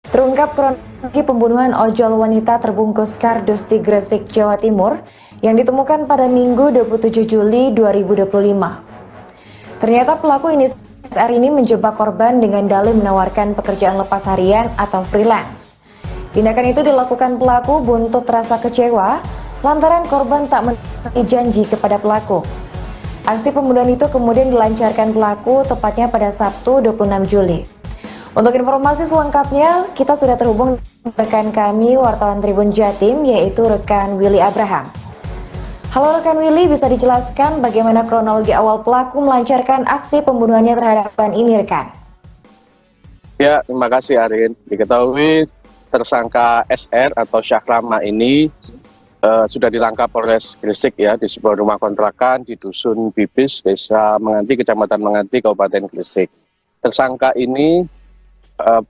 Terungkap kronologi pembunuhan ojol wanita terbungkus kardus di Gresik, Jawa Timur yang ditemukan pada Minggu 27 Juli 2025. Ternyata pelaku inisial SR ini menjebak korban dengan dalih menawarkan pekerjaan lepas harian atau freelance. Tindakan itu dilakukan pelaku buntut rasa kecewa lantaran korban tak memenuhi janji kepada pelaku. Aksi pembunuhan itu kemudian dilancarkan pelaku tepatnya pada Sabtu 26 Juli. Untuk informasi selengkapnya, kita sudah terhubung dengan rekan kami, wartawan Tribun Jatim, yaitu rekan Willy Abraham. Halo rekan Willy, bisa dijelaskan bagaimana kronologi awal pelaku melancarkan aksi pembunuhannya terhadap korban ini, rekan? Ya, terima kasih Arin. Diketahui tersangka SR atau Syahrama ini sudah ditangkap Polres Gresik ya di sebuah rumah kontrakan di Dusun Bibis, Desa Menganti, Kecamatan Menganti, Kabupaten Gresik. Tersangka ini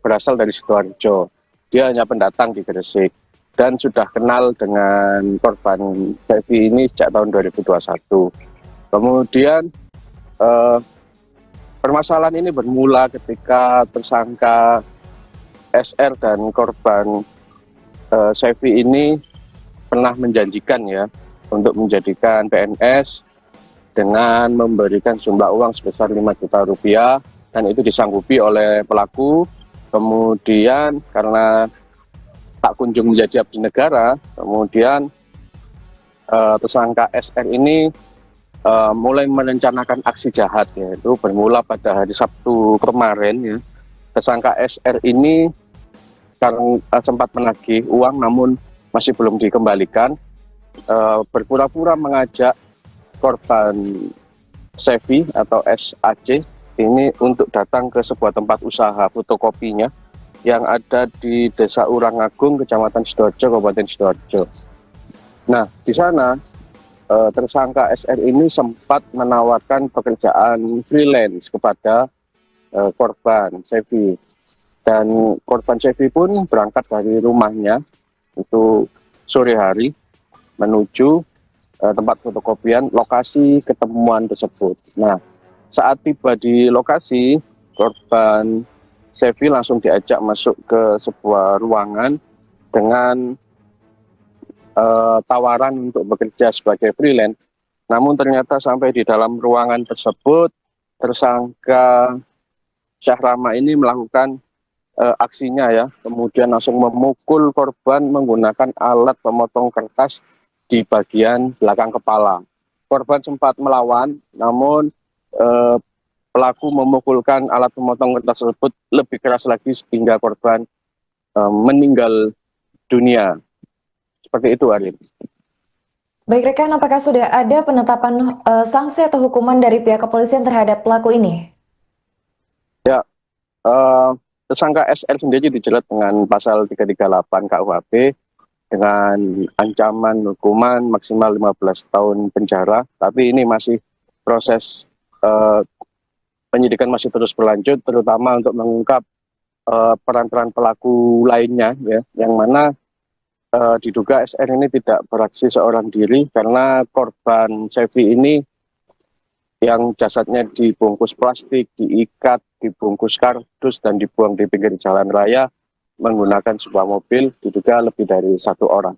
berasal dari Sidoarjo. Dia hanya pendatang di Gresik dan sudah kenal dengan korban Devi ini sejak tahun 2021. Kemudian permasalahan ini bermula ketika tersangka SR dan korban Sevi ini pernah menjanjikan ya untuk menjadikan PNS dengan memberikan jumlah uang sebesar 5 juta rupiah, dan itu disanggupi oleh pelaku. Kemudian karena tak kunjung menjadi abdi negara, kemudian tersangka SR ini mulai merencanakan aksi jahat, yaitu bermula pada hari Sabtu kemarin ya. Tersangka SR ini karena sempat menagih uang namun masih belum dikembalikan, berpura-pura mengajak korban Sevi atau SAC ini untuk datang ke sebuah tempat usaha fotokopinya yang ada di Desa Urangagung, Kecamatan Sidoarjo, Kabupaten Sidoarjo. Nah, di sana tersangka SR ini sempat menawarkan pekerjaan freelance kepada korban Sevi. Dan korban Sevi pun berangkat dari rumahnya itu sore hari menuju tempat fotokopian lokasi ketemuan tersebut. Nah, saat tiba di lokasi, korban Sevi langsung diajak masuk ke sebuah ruangan dengan tawaran untuk bekerja sebagai freelance. Namun ternyata sampai di dalam ruangan tersebut, tersangka Syahrama ini melakukan aksinya ya, kemudian langsung memukul korban menggunakan alat pemotong kertas di bagian belakang kepala. Korban sempat melawan, namun pelaku memukulkan alat pemotong kertas tersebut lebih keras lagi sehingga korban meninggal dunia. Seperti itu, Arin. Baik rekan, apakah sudah ada penetapan sanksi atau hukuman dari pihak kepolisian terhadap pelaku ini? Ya, tersangka SR sendiri dijerat dengan pasal 338 KUHP dengan ancaman hukuman maksimal 15 tahun penjara, tapi ini masih proses penyidikan masih terus berlanjut, terutama untuk mengungkap peran-peran pelaku lainnya ya, yang mana diduga SR ini tidak beraksi seorang diri karena korban Sevi ini yang jasadnya dibungkus plastik, diikat, dibungkus kardus dan dibuang di pinggir jalan raya menggunakan sebuah mobil, diduga lebih dari satu orang.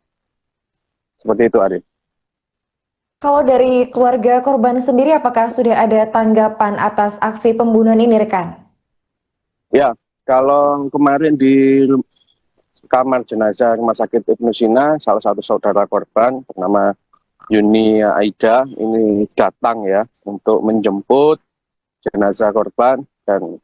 Seperti itu, Arif. Kalau dari keluarga korban sendiri, apakah sudah ada tanggapan atas aksi pembunuhan ini, rekan? Ya, kalau kemarin di kamar jenazah Rumah Sakit Ibnu Sina, salah satu saudara korban bernama Yuni Aida ini datang ya untuk menjemput jenazah korban, dan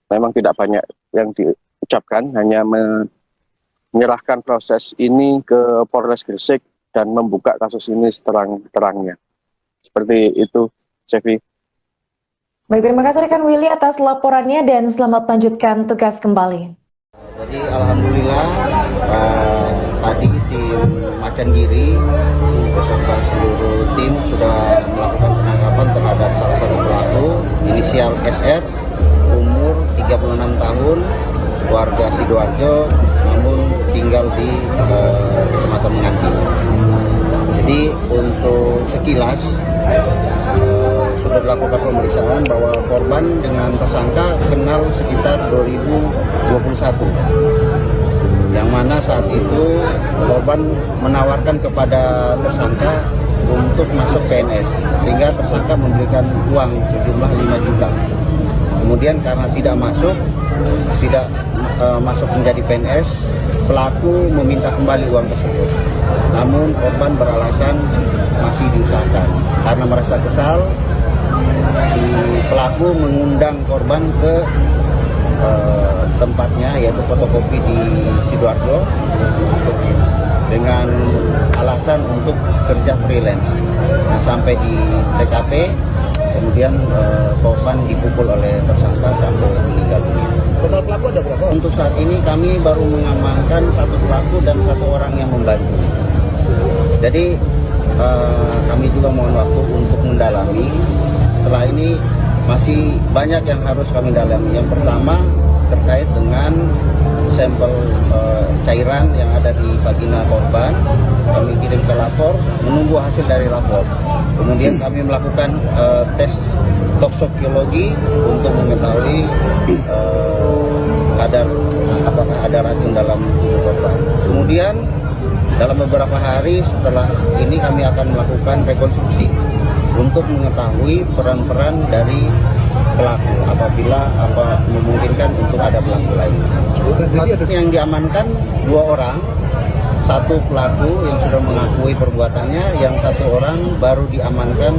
memang tidak banyak yang diucapkan, hanya menyerahkan proses ini ke Polres Gresik dan membuka kasus ini seterang-terangnya. Seperti itu, Sevi. Baik, terima kasih rekan Willy atas laporannya dan selamat melanjutkan tugas kembali. Jadi alhamdulillah tadi tim Macangiri beserta seluruh tim sudah melakukan penangkapan terhadap salah satu pelaku inisial SR, umur 36 tahun, warga Sidoarjo, namun tinggal di Kecamatan Menganti. Jadi untuk sekilas sudah dilakukan pemeriksaan bahwa korban dengan tersangka kenal sekitar 2021. yang mana saat itu korban menawarkan kepada tersangka untuk masuk PNS, sehingga tersangka memberikan uang sejumlah 5 juta. Kemudian karena tidak masuk menjadi PNS, pelaku meminta kembali uang tersebut. Namun korban beralasan masih diusahakan. Karena merasa kesal, si pelaku mengundang korban ke tempatnya, yaitu fotokopi di Sidoarjo, dengan alasan untuk kerja freelance. Nah, sampai di TKP, kemudian korban dipukul oleh tersangka sampai meninggal dunia. Total pelaku ada berapa? Untuk saat ini kami baru mengamankan 1 pelaku dan 1 orang yang membantu. Jadi kami juga mohon waktu untuk mendalami. Setelah ini masih banyak yang harus kami dalami. Yang pertama terkait dengan sampel cairan yang ada di vagina korban, kami kirim ke lapor, menunggu hasil dari lapor. Kemudian kami melakukan tes toksikologi untuk mengetahui apakah ada racun dalam tubuh korban. Kemudian dalam beberapa hari setelah ini kami akan melakukan rekonstruksi untuk mengetahui peran-peran dari pelaku apabila memungkinkan untuk ada pelaku lain. Yang diamankan 2 orang, 1 pelaku yang sudah mengakui perbuatannya, yang 1 orang baru diamankan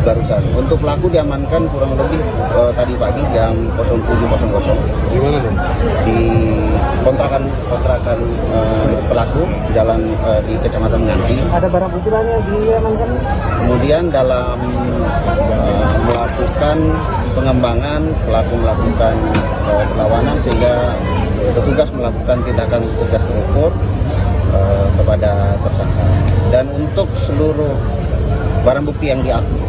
barusan. Untuk pelaku diamankan kurang lebih tadi pagi jam 07.00. Di mana dong? Di kontrakan pelaku jalan di Kecamatan Nganti. Ada barang bukti lain yang diamankan? Kemudian dalam melakukan pengembangan, pelaku melakukan perlawanan sehingga petugas melakukan tindakan tugas terukur kepada tersangka. Dan untuk seluruh barang bukti yang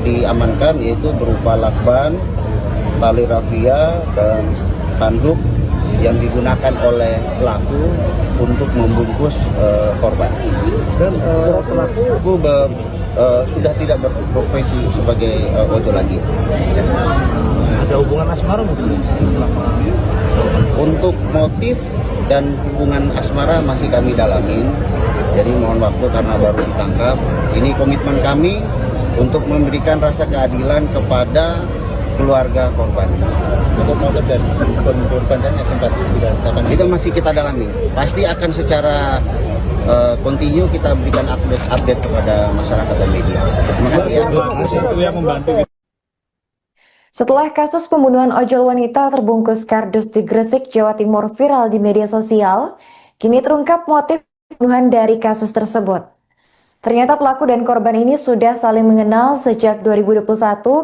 diamankan yaitu berupa lakban, tali rafia, dan handuk yang digunakan oleh pelaku untuk membungkus korban. Dan pelaku sudah tidak berprofesi sebagai ojol lagi. ada hubungan asmara mungkin? Untuk motif dan hubungan asmara masih kami dalamin. Jadi mohon waktu karena baru ditangkap. Ini komitmen kami untuk memberikan rasa keadilan kepada keluarga korban. Untuk motif dan korban dan sempat dikatakan Itu masih kita dalami. Pasti akan secara kontinu kita berikan update kepada masyarakat dan media. Terima kasih. Setelah kasus pembunuhan ojol wanita terbungkus kardus di Gresik, Jawa Timur viral di media sosial, kini terungkap motif pembunuhan dari kasus tersebut. Ternyata pelaku dan korban ini sudah saling mengenal sejak 2021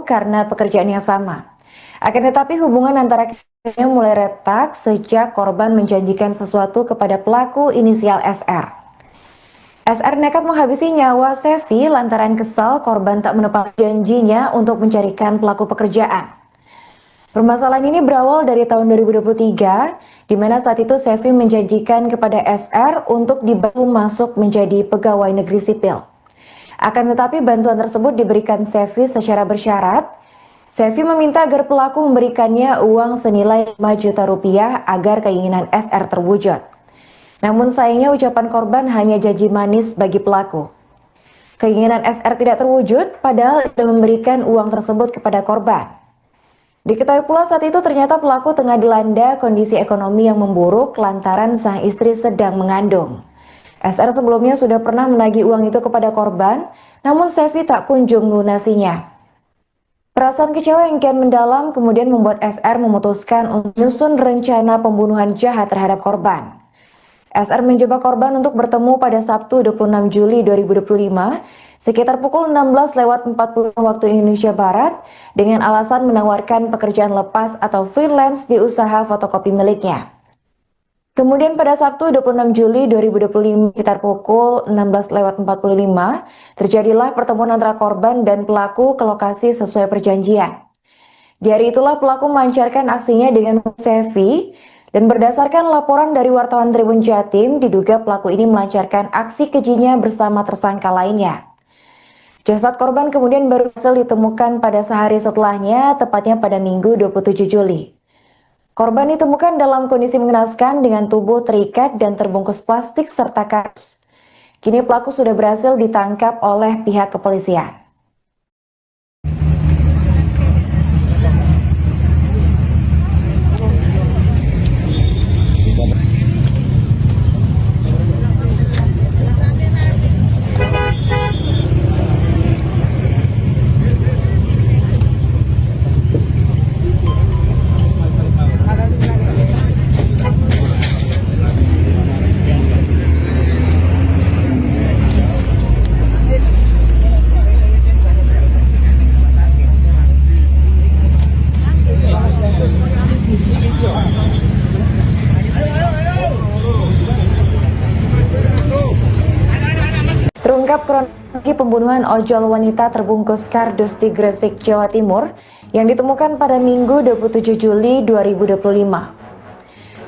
karena pekerjaan yang sama. Akan tetapi hubungan antara keduanya mulai retak sejak korban menjanjikan sesuatu kepada pelaku inisial SR. SR nekat menghabisi nyawa Sevi lantaran kesal korban tak menepati janjinya untuk mencarikan pelaku pekerjaan. Permasalahan ini berawal dari tahun 2023, di mana saat itu Sevi menjanjikan kepada SR untuk dibantu masuk menjadi pegawai negeri sipil. Akan tetapi bantuan tersebut diberikan Sevi secara bersyarat. Sevi meminta agar pelaku memberikannya uang senilai 5 juta rupiah agar keinginan SR terwujud. Namun sayangnya ucapan korban hanya janji manis bagi pelaku. Keinginan SR tidak terwujud padahal dia memberikan uang tersebut kepada korban. Diketahui pula saat itu ternyata pelaku tengah dilanda kondisi ekonomi yang memburuk lantaran sang istri sedang mengandung. SR sebelumnya sudah pernah menagih uang itu kepada korban, namun Sevi tak kunjung melunasinya. Perasaan kecewa yang kian mendalam kemudian membuat SR memutuskan untuk menyusun rencana pembunuhan jahat terhadap korban. SR menjebak korban untuk bertemu pada Sabtu 26 Juli 2025 sekitar pukul 16.40 waktu Indonesia Barat dengan alasan menawarkan pekerjaan lepas atau freelance di usaha fotokopi miliknya. Kemudian pada Sabtu 26 Juli 2025 sekitar pukul 16.45 terjadilah pertemuan antara korban dan pelaku ke lokasi sesuai perjanjian. Di hari itulah pelaku melancarkan aksinya dengan Sevi. Dan berdasarkan laporan dari wartawan Tribun Jatim, diduga pelaku ini melancarkan aksi kejinya bersama tersangka lainnya. Jasad korban kemudian baru berhasil ditemukan pada sehari setelahnya, tepatnya pada Minggu 27 Juli. Korban ditemukan dalam kondisi mengenaskan dengan tubuh terikat dan terbungkus plastik serta kardus. Kini pelaku sudah berhasil ditangkap oleh pihak kepolisian. Terungkap kronologi pembunuhan ojol wanita terbungkus kardus di Gresik, Jawa Timur yang ditemukan pada Minggu 27 Juli 2025.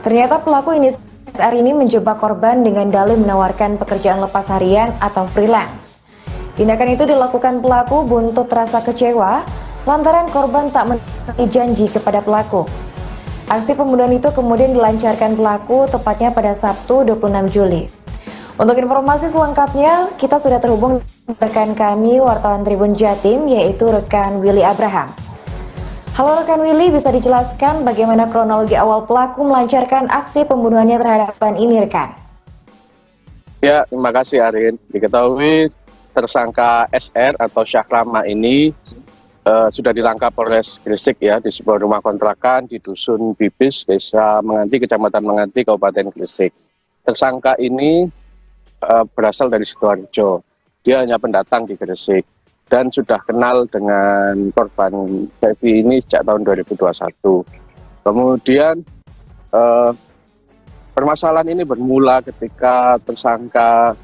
Ternyata pelaku inisial ini menjebak korban dengan dalih menawarkan pekerjaan lepas harian atau freelance. Tindakan itu dilakukan pelaku buntut rasa kecewa lantaran korban tak memenuhi janji kepada pelaku. Aksi pembunuhan itu kemudian dilancarkan pelaku tepatnya pada Sabtu 26 Juli. Untuk informasi selengkapnya, kita sudah terhubung dengan rekan kami, wartawan Tribun Jatim, yaitu rekan Willy Abraham. Halo rekan Willy, bisa dijelaskan bagaimana kronologi awal pelaku melancarkan aksi pembunuhannya terhadap korban ini, rekan? Ya, terima kasih Arin. Diketahui tersangka SR atau Syahrama ini sudah ditangkap Polres Gresik ya di sebuah rumah kontrakan di Dusun Bibis, Desa Menganti, Kecamatan Menganti, Kabupaten Gresik. Tersangka ini berasal dari Sidoarjo. Dia hanya pendatang di Gresik dan sudah kenal dengan korban Devi ini sejak tahun 2021. Kemudian permasalahan ini bermula ketika tersangka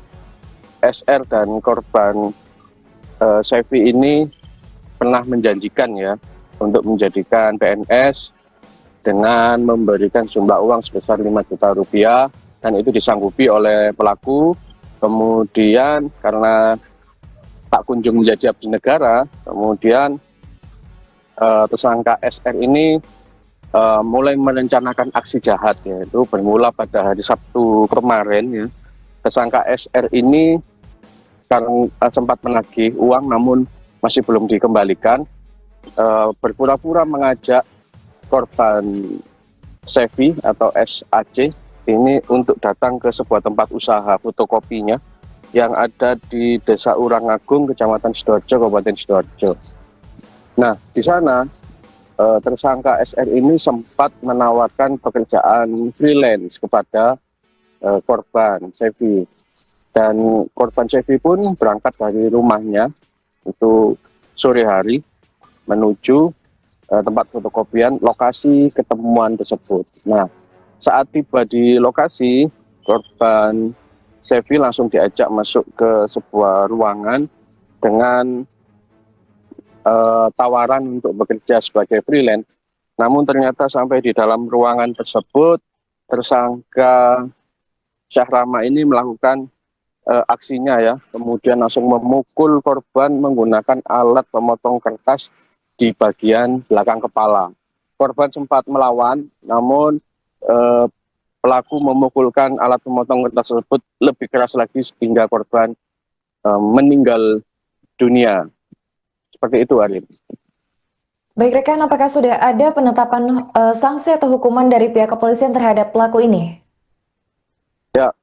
SR dan korban Sevi ini pernah menjanjikan ya untuk menjadikan PNS dengan memberikan jumlah uang sebesar 5 juta rupiah, dan itu disanggupi oleh pelaku. Kemudian karena tak kunjung menjadi abdi negara, kemudian tersangka SR ini mulai merencanakan aksi jahat, yaitu bermula pada hari Sabtu kemarin ya. Tersangka SR ini karena sempat menagih uang namun masih belum dikembalikan, berpura-pura mengajak korban Sevi atau SAC ini untuk datang ke sebuah tempat usaha fotokopinya yang ada di Desa Urangagung, Kecamatan Sidoarjo, Kabupaten Sidoarjo. Nah, di sana tersangka SR ini sempat menawarkan pekerjaan freelance kepada korban Sevi. Dan korban Sevi pun berangkat dari rumahnya itu sore hari menuju tempat fotokopian lokasi ketemuan tersebut. Nah, saat tiba di lokasi, korban Sevi langsung diajak masuk ke sebuah ruangan dengan tawaran untuk bekerja sebagai freelance. Namun ternyata sampai di dalam ruangan tersebut, tersangka Syahrama ini melakukan aksinya ya, kemudian langsung memukul korban menggunakan alat pemotong kertas di bagian belakang kepala. Korban sempat melawan, namun pelaku memukulkan alat pemotong kertas tersebut lebih keras lagi sehingga korban meninggal dunia. Seperti itu, Arin. Baik rekan, apakah sudah ada penetapan sanksi atau hukuman dari pihak kepolisian terhadap pelaku ini? Ya,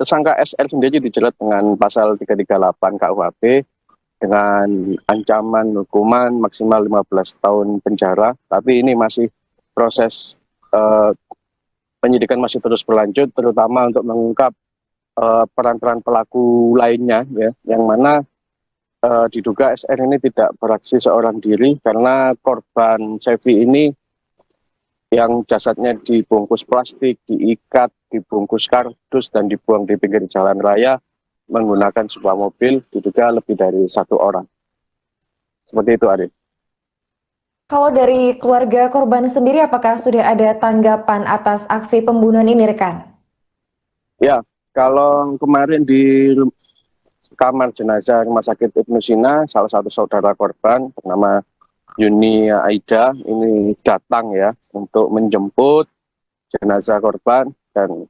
tersangka SR sendiri dijerat dengan pasal 338 KUHP dengan ancaman hukuman maksimal 15 tahun penjara. Tapi ini masih proses penyidikan masih terus berlanjut, terutama untuk mengungkap peran-peran pelaku lainnya ya, yang mana diduga SR ini tidak beraksi seorang diri karena korban Sevi ini yang jasadnya dibungkus plastik, diikat, dibungkus kardus dan dibuang di pinggir jalan raya menggunakan sebuah mobil, diduga lebih dari 1 orang. Seperti itu, Arif. Kalau dari keluarga korban sendiri, apakah sudah ada tanggapan atas aksi pembunuhan ini, rekan? Ya, kalau kemarin di kamar jenazah Rumah Sakit Ibnu Sina, salah satu saudara korban bernama Yuni Aida ini datang ya untuk menjemput jenazah korban, dan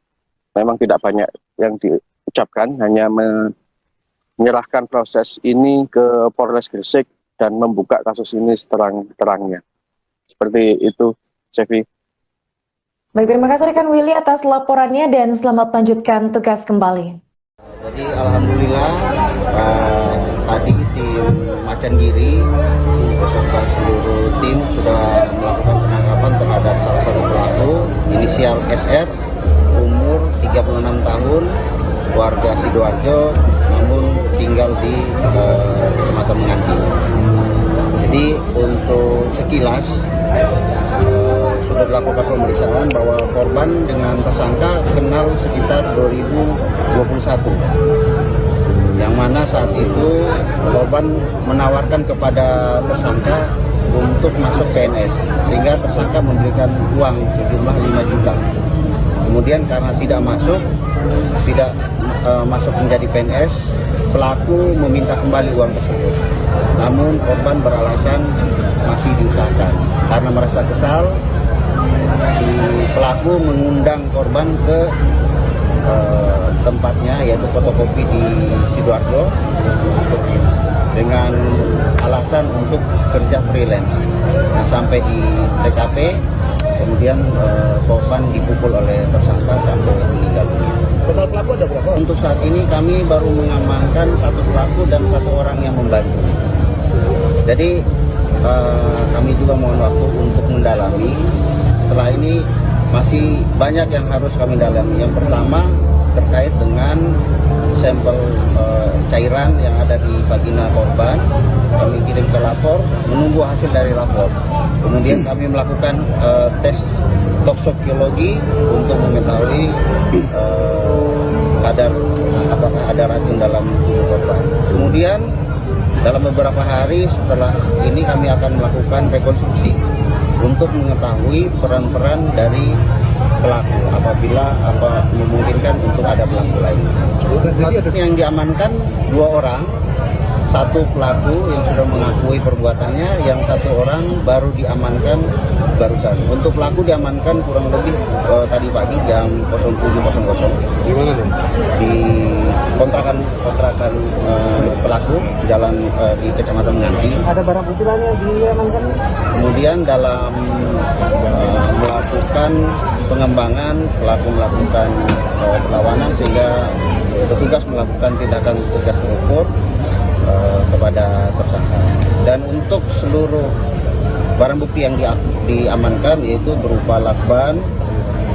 memang tidak banyak yang diucapkan, hanya menyerahkan proses ini ke Polres Gresik dan membuka kasus ini seterang-terangnya. Seperti itu, Cevi. Baik, terima kasih rekan Willy atas laporannya dan selamat melanjutkan tugas kembali. Jadi alhamdulillah tadi tim Macangiri beserta seluruh tim sudah melakukan penangkapan terhadap salah satu pelaku inisial SR, umur 36 tahun, warga Sidoarjo, namun tinggal di Kecamatan Menganti. Jadi untuk sekilas sudah dilakukan pemeriksaan bahwa korban dengan tersangka kenal sekitar 2021, yang mana saat itu korban menawarkan kepada tersangka untuk masuk PNS, sehingga tersangka memberikan uang sejumlah 5 juta. Kemudian karena tidak masuk menjadi PNS, pelaku meminta kembali uang tersebut. Namun korban beralasan masih diusahakan. Karena merasa kesal, si pelaku mengundang korban ke tempatnya, yaitu fotokopi di Sidoarjo, dengan alasan untuk kerja freelance. Nah, sampai di TKP, kemudian korban dipukul oleh tersangka sampai meninggal dunia. Total pelaku ada berapa? Untuk saat ini kami baru mengamankan 1 pelaku dan 1 orang yang membantu. Jadi kami juga mohon waktu untuk mendalami. Setelah ini masih banyak yang harus kami dalami. Yang pertama terkait dengan sampel cairan yang ada di vagina korban, kami kirim ke lapor, menunggu hasil dari lapor. Kemudian kami melakukan tes toksikologi untuk mengetahui kadar apakah ada racun dalam tubuh korban. Kemudian dalam beberapa hari setelah ini kami akan melakukan rekonstruksi untuk mengetahui peran-peran dari pelaku apabila memungkinkan untuk ada pelaku lain. Yang diamankan 2 orang, 1 pelaku yang sudah mengakui perbuatannya, yang 1 orang baru diamankan barusan. Untuk pelaku diamankan kurang lebih tadi pagi jam 07.00. Di mana nih? Di kontrakan pelaku jalan di Kecamatan Menganti. Ada barang bukti lain yang diamankan? Kemudian dalam melakukan pengembangan, pelaku melakukan perlawanan sehingga petugas melakukan tindakan tugas terukur kepada tersangka. Dan untuk seluruh barang bukti yang diamankan yaitu berupa lakban,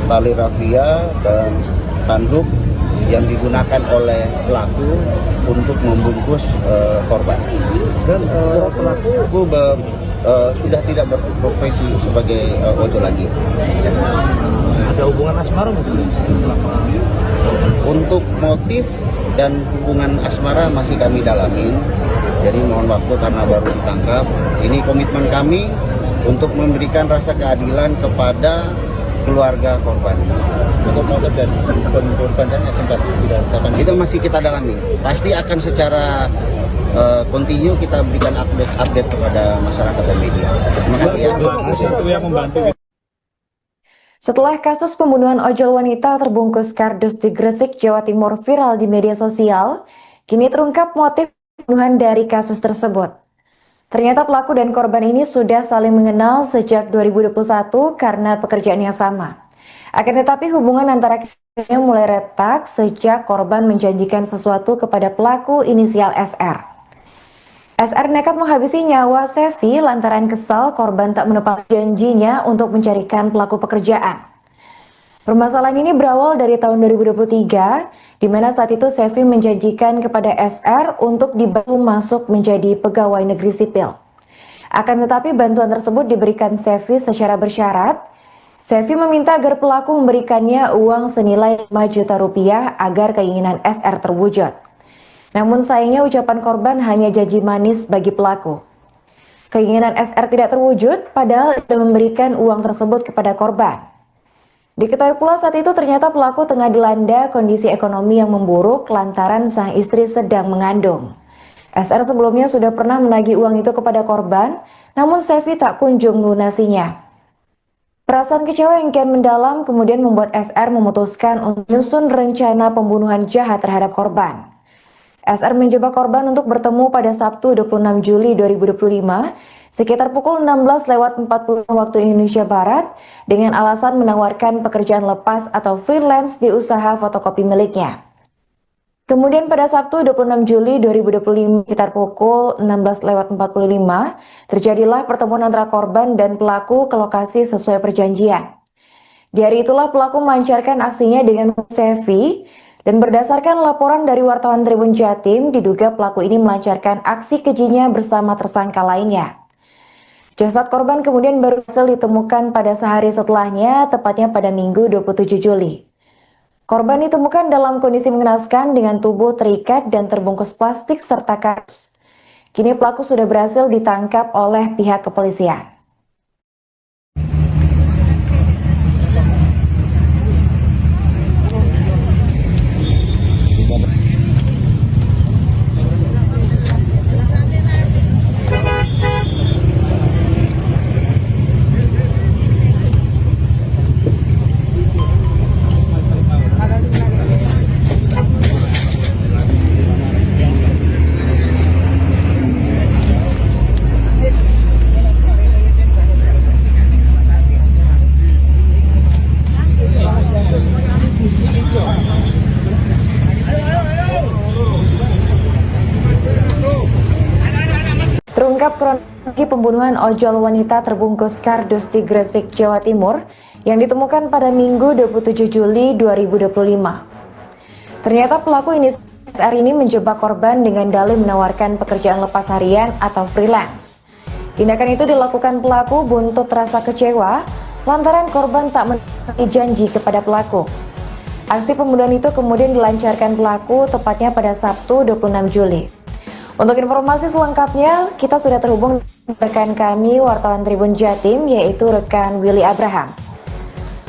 tali rafia, dan handuk yang digunakan oleh pelaku untuk membungkus korban. Dan pelaku sudah tidak berprofesi sebagai ojol lagi. ada hubungan asmara mungkin? Untuk motif dan hubungan asmara masih kami dalami. Jadi mohon waktu karena baru ditangkap. Ini komitmen kami untuk memberikan rasa keadilan kepada keluarga korban. Untuk motif dan korban dan sempat dikatakan Itu masih kita dalami. Pasti akan secara kontinu kita berikan update kepada masyarakat dan media. Terima kasih ya. itu yang membantu. Setelah kasus pembunuhan ojol wanita terbungkus kardus di Gresik, Jawa Timur viral di media sosial, kini terungkap motif pembunuhan dari kasus tersebut. Ternyata pelaku dan korban ini sudah saling mengenal sejak 2021 karena pekerjaan yang sama. Akan tetapi hubungan antara keduanya mulai retak sejak korban menjanjikan sesuatu kepada pelaku inisial SR. SR nekat menghabisi nyawa Sevi lantaran kesal korban tak menepati janjinya untuk mencarikan pelaku pekerjaan. Permasalahan ini berawal dari tahun 2023, di mana saat itu Sevi menjanjikan kepada SR untuk dibantu masuk menjadi pegawai negeri sipil. Akan tetapi bantuan tersebut diberikan Sevi secara bersyarat. Sevi meminta agar pelaku memberikannya uang senilai 5 juta rupiah agar keinginan SR terwujud. Namun sayangnya ucapan korban hanya janji manis bagi pelaku. Keinginan SR tidak terwujud padahal sudah memberikan uang tersebut kepada korban. Diketahui pula saat itu ternyata pelaku tengah dilanda kondisi ekonomi yang memburuk lantaran sang istri sedang mengandung. SR sebelumnya sudah pernah menagih uang itu kepada korban, namun Sevi tak kunjung melunasinya. Perasaan kecewa yang kian mendalam kemudian membuat SR memutuskan untuk menyusun rencana pembunuhan jahat terhadap korban. SR menjebak korban untuk bertemu pada Sabtu 26 Juli 2025 sekitar pukul 16.40 waktu Indonesia Barat dengan alasan menawarkan pekerjaan lepas atau freelance di usaha fotokopi miliknya. Kemudian pada Sabtu 26 Juli 2025 sekitar pukul 16.45 terjadilah pertemuan antara korban dan pelaku ke lokasi sesuai perjanjian. Di hari itulah pelaku melancarkan aksinya dengan Sevi dan berdasarkan laporan dari wartawan Tribun Jatim diduga pelaku ini melancarkan aksi kejinya bersama tersangka lainnya. Jasad korban kemudian baru berhasil ditemukan pada sehari setelahnya, tepatnya pada Minggu 27 Juli. Korban ditemukan dalam kondisi mengenaskan dengan tubuh terikat dan terbungkus plastik serta kardus. Kini pelaku sudah berhasil ditangkap oleh pihak kepolisian. Terungkap kronologi pembunuhan ojol wanita terbungkus kardus di Gresik, Jawa Timur yang ditemukan pada Minggu 27 Juli 2025. Ternyata pelaku SR ini menjebak korban dengan dalih menawarkan pekerjaan lepas harian atau freelance. Tindakan itu dilakukan pelaku buntut rasa kecewa lantaran korban tak memenuhi janji kepada pelaku. Aksi pembunuhan itu kemudian dilancarkan pelaku tepatnya pada Sabtu 26 Juli. Untuk informasi selengkapnya, kita sudah terhubung dengan rekan kami, wartawan Tribun Jatim, yaitu rekan Willy Abraham.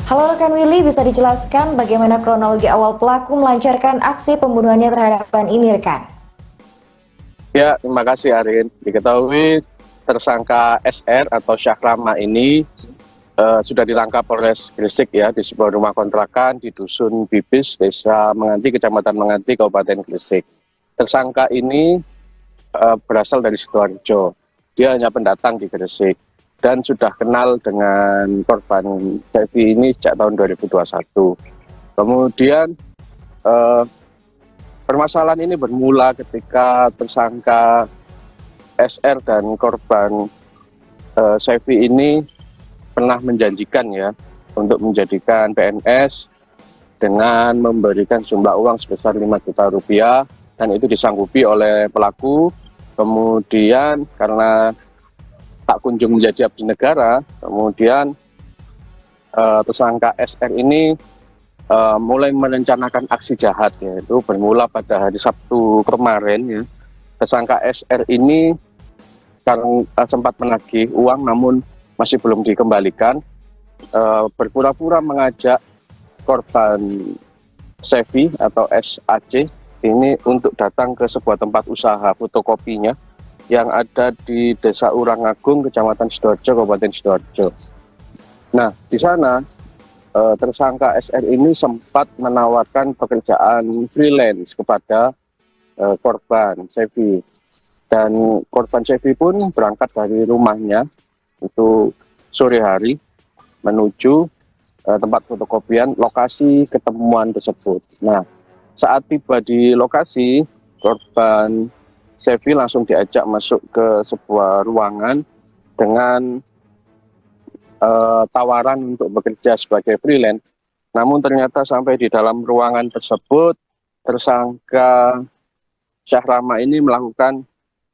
Halo rekan Willy, bisa dijelaskan bagaimana kronologi awal pelaku melancarkan aksi pembunuhannya terhadap korban ini, rekan? Ya, terima kasih Arin. Diketahui tersangka SR atau Syahrama ini sudah ditangkap Polres Gresik ya di sebuah rumah kontrakan di Dusun Bibis, Desa Menganti, Kecamatan Menganti, Kabupaten Gresik. Tersangka ini berasal dari Sidoarjo. Dia hanya pendatang di Gresik dan sudah kenal dengan korban Sevi ini sejak tahun 2021. Kemudian permasalahan ini bermula ketika tersangka SR dan korban Sevi ini pernah menjanjikan ya untuk menjadikan PNS dengan memberikan jumlah uang sebesar 5 juta rupiah dan itu disanggupi oleh pelaku. Kemudian karena tak kunjung menjadi abdi negara, kemudian tersangka SR ini mulai merencanakan aksi jahat, yaitu bermula pada hari Sabtu kemarin ya. Tersangka SR ini karena sempat menagih uang namun masih belum dikembalikan, berpura-pura mengajak korban Sevi atau SAC ini untuk datang ke sebuah tempat usaha fotokopinya yang ada di Desa Urangagung, Kecamatan Sidoarjo, Kabupaten Sidoarjo. Nah, di sana tersangka SR ini sempat menawarkan pekerjaan freelance kepada korban Sevi. Dan korban Sevi pun berangkat dari rumahnya itu sore hari menuju tempat fotokopian lokasi ketemuan tersebut. Nah, saat tiba di lokasi, korban Sevi langsung diajak masuk ke sebuah ruangan dengan tawaran untuk bekerja sebagai freelance. Namun ternyata sampai di dalam ruangan tersebut, tersangka Syahrama ini melakukan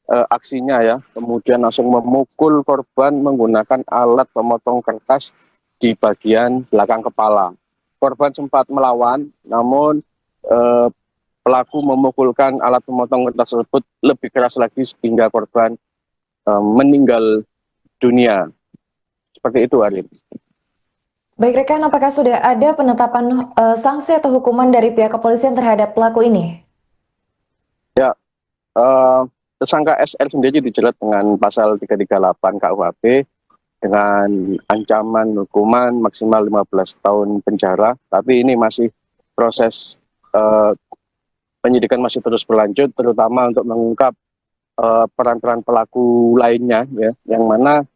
aksinya ya, kemudian langsung memukul korban menggunakan alat pemotong kertas di bagian belakang kepala. Korban sempat melawan, namun pelaku memukulkan alat pemotong kertas tersebut lebih keras lagi sehingga korban meninggal dunia. Seperti itu, Arin. Baik rekan, apakah sudah ada penetapan sanksi atau hukuman dari pihak kepolisian terhadap pelaku ini? Ya, tersangka SR sendiri dijerat dengan pasal 338 KUHP dengan ancaman hukuman maksimal 15 tahun penjara. Tapi ini masih proses penyidikan masih terus berlanjut, terutama untuk mengungkap peran-peran pelaku lainnya, ya, yang mana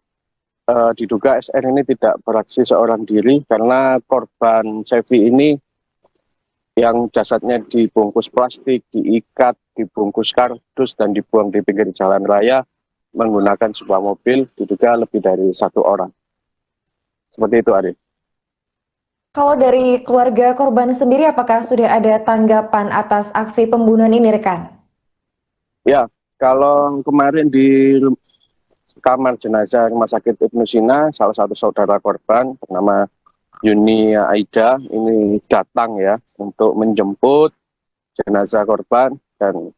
diduga SR ini tidak beraksi seorang diri karena korban Sevi ini yang jasadnya dibungkus plastik, diikat, dibungkus kardus, dan dibuang di pinggir jalan raya menggunakan sebuah mobil, diduga lebih dari 1 orang. Seperti itu, Ari. Kalau dari keluarga korban sendiri, apakah sudah ada tanggapan atas aksi pembunuhan ini, rekan? Ya, kalau kemarin di kamar jenazah Rumah Sakit Ibnu Sina, salah satu saudara korban bernama Yuni Aida ini datang ya untuk menjemput jenazah korban, dan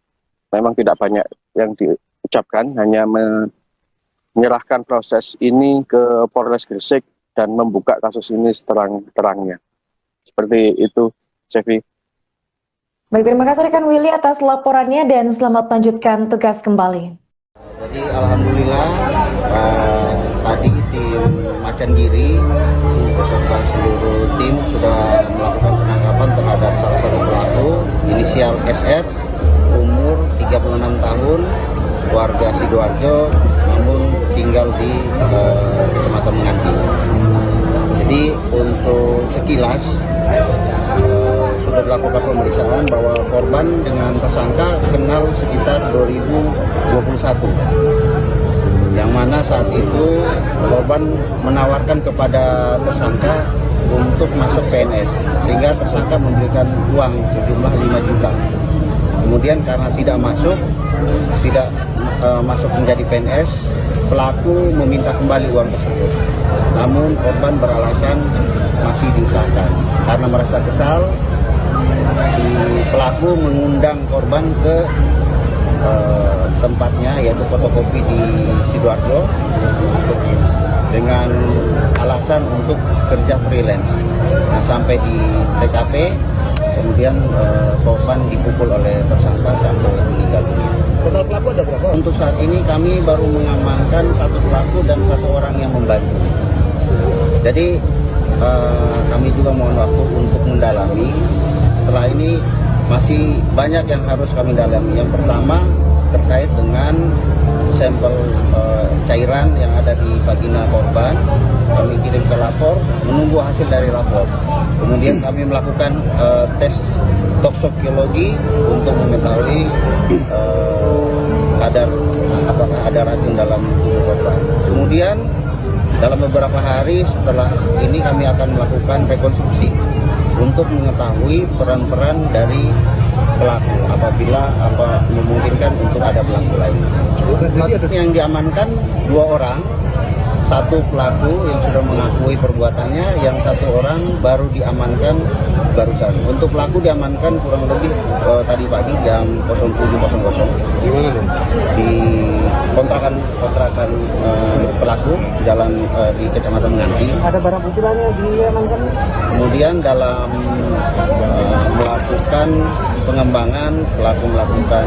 memang tidak banyak yang diucapkan, hanya menyerahkan proses ini ke Polres Gresik dan membuka kasus ini seterang-terangnya. Seperti itu, Sevi. Baik, terima kasih rekan Willy atas laporannya dan selamat melanjutkan tugas kembali. Jadi alhamdulillah tadi tim Macangiri beserta seluruh tim sudah melakukan penangkapan terhadap salah satu pelaku inisial SR, umur 36 tahun, warga Sidoarjo, namun tinggal di Kecamatan Menganti. Jadi untuk sekilas sudah dilakukan pemeriksaan bahwa korban dengan tersangka kenal sekitar 2021, yang mana saat itu korban menawarkan kepada tersangka untuk masuk PNS, sehingga tersangka memberikan uang sejumlah 5 juta. Kemudian karena tidak masuk menjadi PNS, pelaku meminta kembali uang tersebut. Namun korban beralasan masih diusahakan. Karena merasa kesal, si pelaku mengundang korban ke tempatnya, yaitu fotokopi di Sidoarjo, dengan alasan untuk kerja freelance. Nah, sampai di TKP, kemudian korban dipukul oleh tersangka sampai meninggal dunia. Total pelaku ada berapa? Untuk saat ini kami baru mengamankan 1 pelaku dan 1 orang yang membantu. Jadi kami juga mohon waktu untuk mendalami. Setelah ini masih banyak yang harus kami dalami. Yang pertama terkait dengan sampel cairan yang ada di vagina korban, kami kirim ke lapor, menunggu hasil dari lapor. Kemudian kami melakukan tes toksikologi untuk mengetahui apakah ada racun dalam tubuh korban. Kemudian dalam beberapa hari setelah ini kami akan melakukan rekonstruksi untuk mengetahui peran-peran dari pelaku apabila memungkinkan untuk ada pelaku lain. Yang diamankan 2 orang, 1 pelaku yang sudah mengakui perbuatannya, yang 1 orang baru diamankan barusan. Untuk pelaku diamankan kurang lebih tadi pagi jam 07.00. Di mana, Bang? Di kontrakan pelaku jalan di Kecamatan Menganti. Ada barang bukti lain yang diamankan? Kemudian dalam melakukan pengembangan, pelaku melakukan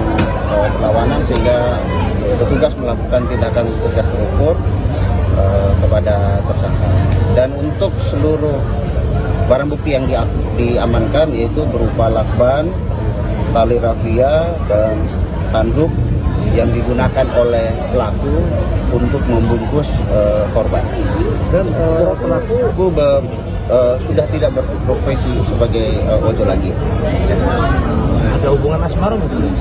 perlawanan sehingga petugas melakukan tindakan tegas terukur kepada tersangka. Dan untuk seluruh barang bukti yang diamankan yaitu berupa lakban, tali rafia, dan handuk yang digunakan oleh pelaku untuk membungkus korban. Dan pelaku sudah tidak berprofesi sebagai ojol lagi. ada hubungan asmara mungkin?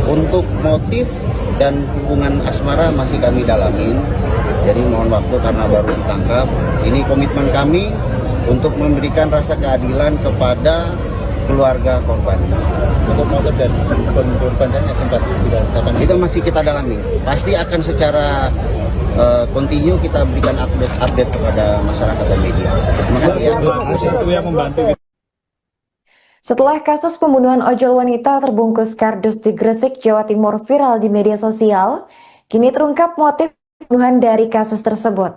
Untuk motif dan hubungan asmara masih kami dalamin. Jadi mohon waktu karena baru ditangkap. Ini komitmen kami untuk memberikan rasa keadilan kepada keluarga korban. Untuk motif dan korban yang sempat dikatakan Itu masih kita dalami. Pasti akan secara kontinu kita berikan update kepada masyarakat dan media. Terima kasih ya. yang membantu. Setelah kasus pembunuhan ojol wanita terbungkus kardus di Gresik, Jawa Timur viral di media sosial, kini terungkap motif pembunuhan dari kasus tersebut.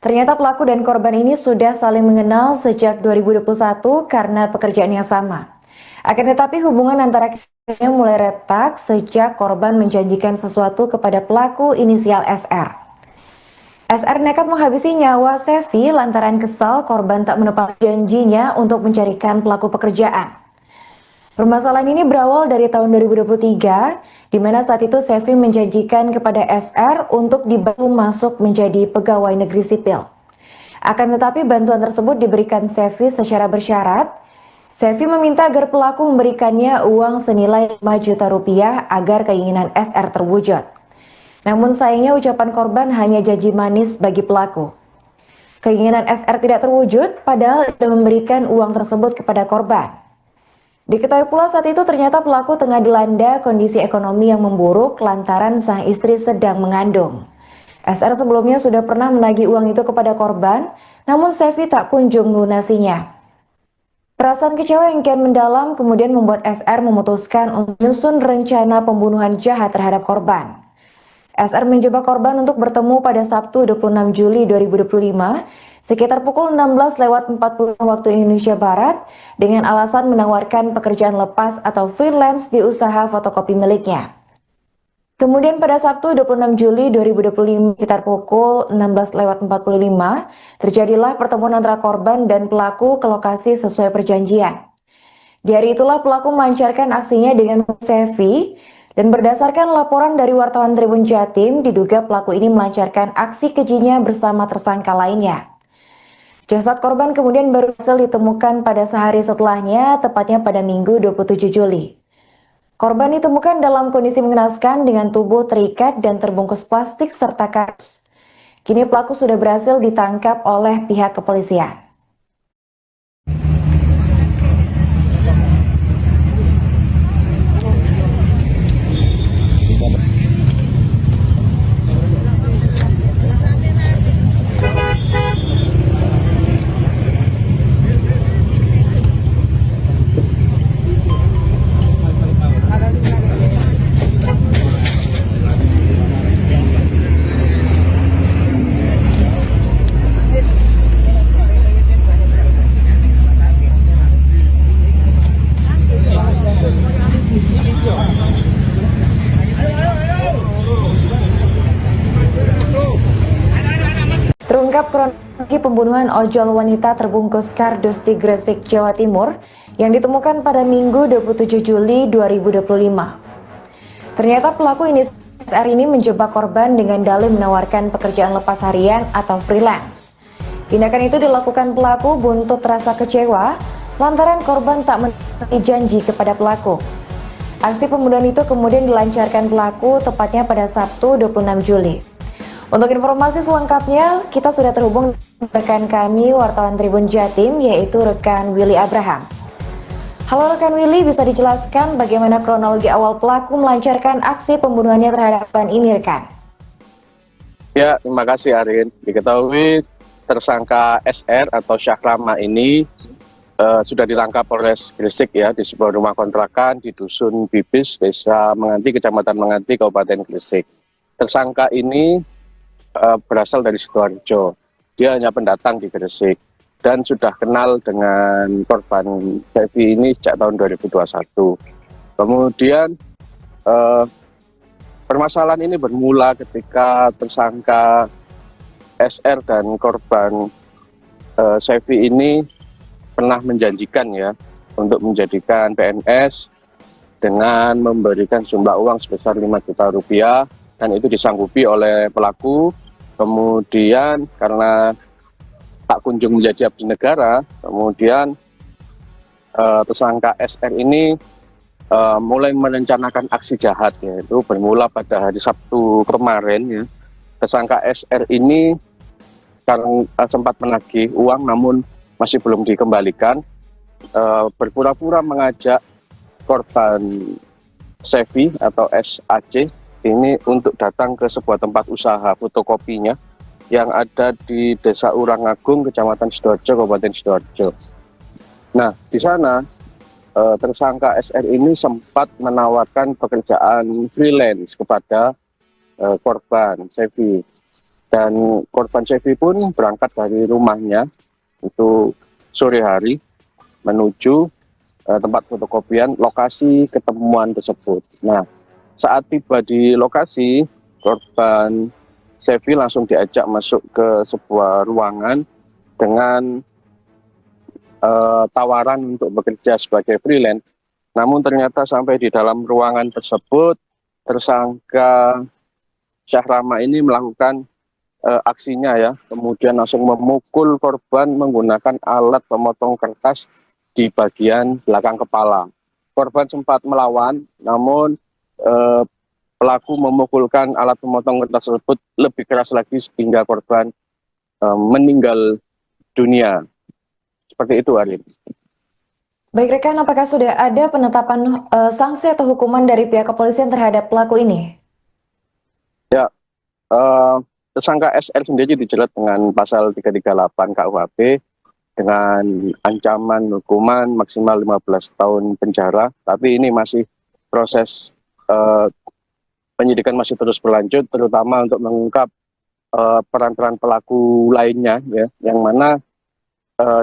Ternyata pelaku dan korban ini sudah saling mengenal sejak 2021 karena pekerjaan yang sama. Akan tetapi hubungan antara yang mulai retak sejak korban menjanjikan sesuatu kepada pelaku inisial SR. SR nekat menghabisi nyawa Sevi lantaran kesal korban tak menepati janjinya untuk mencarikan pelaku pekerjaan. Permasalahan ini berawal dari tahun 2023, di mana saat itu Sevi menjanjikan kepada SR untuk dibantu masuk menjadi pegawai negeri sipil. Akan tetapi bantuan tersebut diberikan Sevi secara bersyarat. Sevi meminta agar pelaku memberikannya uang senilai 5 juta rupiah agar keinginan SR terwujud. Namun sayangnya ucapan korban hanya janji manis bagi pelaku. Keinginan SR tidak terwujud padahal dia memberikan uang tersebut kepada korban. Diketahui pula saat itu ternyata pelaku tengah dilanda kondisi ekonomi yang memburuk lantaran sang istri sedang mengandung. SR sebelumnya sudah pernah menagih uang itu kepada korban, namun Sevi tak kunjung melunasinya. Perasaan kecewa yang kian mendalam kemudian membuat SR memutuskan untuk menyusun rencana pembunuhan jahat terhadap korban. SR menjebak korban untuk bertemu pada Sabtu 26 Juli 2025 sekitar pukul 16.40 waktu Indonesia Barat dengan alasan menawarkan pekerjaan lepas atau freelance di usaha fotokopi miliknya. Kemudian pada Sabtu 26 Juli 2025 sekitar pukul 16.45 terjadilah pertemuan antara korban dan pelaku ke lokasi sesuai perjanjian. Di hari itulah pelaku melancarkan aksinya dengan Sevi dan berdasarkan laporan dari wartawan Tribun Jatim diduga pelaku ini melancarkan aksi kejinya bersama tersangka lainnya. Jasad korban kemudian berhasil ditemukan pada sehari setelahnya, tepatnya pada Minggu 27 Juli. Korban ditemukan dalam kondisi mengenaskan dengan tubuh terikat dan terbungkus plastik serta kardus. Kini pelaku sudah berhasil ditangkap oleh pihak kepolisian. Terungkap kronologi pembunuhan ojol wanita terbungkus kardus di Gresik, Jawa Timur yang ditemukan pada Minggu 27 Juli 2025. Ternyata pelaku SR ini menjebak korban dengan dalih menawarkan pekerjaan lepas harian atau freelance. Tindakan itu dilakukan pelaku buntut rasa kecewa lantaran korban tak menepati janji kepada pelaku. Aksi pembunuhan itu kemudian dilancarkan pelaku tepatnya pada Sabtu 26 Juli. Untuk informasi selengkapnya, kita sudah terhubung dengan rekan kami, wartawan Tribun Jatim, yaitu rekan Willy Abraham. Halo rekan Willy, bisa dijelaskan bagaimana kronologi awal pelaku melancarkan aksi pembunuhannya terhadap korban ini, rekan? Ya, terima kasih Arin. Diketahui tersangka SR atau Syahrama ini sudah ditangkap Polres Gresik ya di sebuah rumah kontrakan di Dusun Bibis, Desa Menganti, Kecamatan Menganti, Kabupaten Gresik. Tersangka ini berasal dari Sidoarjo. Dia hanya pendatang di Gresik dan sudah kenal dengan korban Sevi ini sejak tahun 2021. Kemudian permasalahan ini bermula ketika tersangka SR dan korban Sevi ini pernah menjanjikan ya untuk menjadikan PNS dengan memberikan jumlah uang sebesar 5 juta rupiah dan itu disanggupi oleh pelaku. Kemudian karena tak kunjung menjadi abdi negara, kemudian tersangka SR ini mulai merencanakan aksi jahat, yaitu bermula pada hari Sabtu kemarin ya. Tersangka SR ini karena sempat menagih uang namun masih belum dikembalikan, berpura-pura mengajak korban Sevi atau SAC ini untuk datang ke sebuah tempat usaha fotokopinya yang ada di Desa Urangagung, Kecamatan Sidoarjo, Kabupaten Sidoarjo. Nah, di sana tersangka SR ini sempat menawarkan pekerjaan freelance kepada korban Sevi. Dan korban Sevi pun berangkat dari rumahnya itu sore hari menuju tempat fotokopian lokasi ketemuan tersebut. Nah, saat tiba di lokasi, korban Sevi langsung diajak masuk ke sebuah ruangan dengan tawaran untuk bekerja sebagai freelance. Namun ternyata sampai di dalam ruangan tersebut, tersangka Syahrama ini melakukan aksinya ya, kemudian langsung memukul korban menggunakan alat pemotong kertas di bagian belakang kepala. Korban sempat melawan, namun pelaku memukulkan alat pemotong kertas tersebut lebih keras lagi sehingga korban meninggal dunia. Seperti itu, Arin. Baik rekan, apakah sudah ada penetapan sanksi atau hukuman dari pihak kepolisian terhadap pelaku ini? Ya, tersangka SR sendiri dijerat dengan pasal 338 KUHP dengan ancaman hukuman maksimal 15 tahun penjara. Tapi ini masih proses penyidikan masih terus berlanjut, terutama untuk mengungkap peran-peran pelaku lainnya, ya, yang mana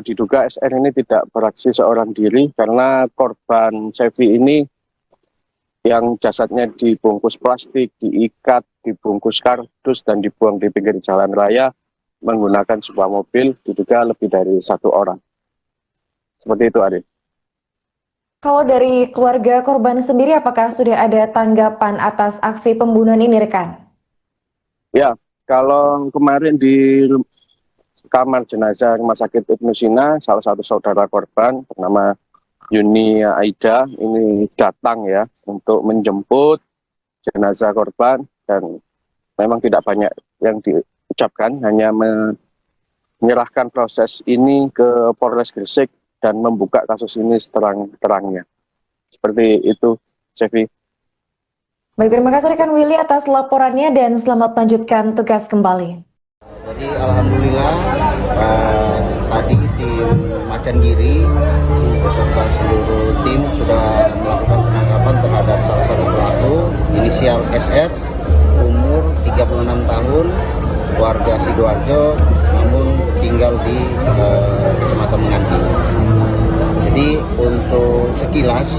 diduga SR ini tidak beraksi seorang diri karena korban Sevi ini yang jasadnya dibungkus plastik, diikat, dibungkus kardus, dan dibuang di pinggir jalan raya menggunakan sebuah mobil, diduga lebih dari 1 orang. Seperti itu, Adit. Kalau dari keluarga korban sendiri, apakah sudah ada tanggapan atas aksi pembunuhan ini, rekan? Ya, kalau kemarin di kamar jenazah Rumah Sakit Ibnu Sina, salah satu saudara korban bernama Yuni Aida ini datang ya untuk menjemput jenazah korban, dan memang tidak banyak yang diucapkan, hanya menyerahkan proses ini ke Polres Gresik dan membuka kasus ini seterang-terangnya. Seperti itu, Sevi. Baik, terima kasih rekan Willy atas laporannya dan selamat melanjutkan tugas kembali. Jadi alhamdulillah tadi tim Macangiri beserta seluruh tim sudah melakukan penangkapan terhadap salah satu pelaku inisial SR, umur 36 tahun, warga Sidoarjo, namun tinggal di Kecamatan Menganti. Jadi untuk sekilas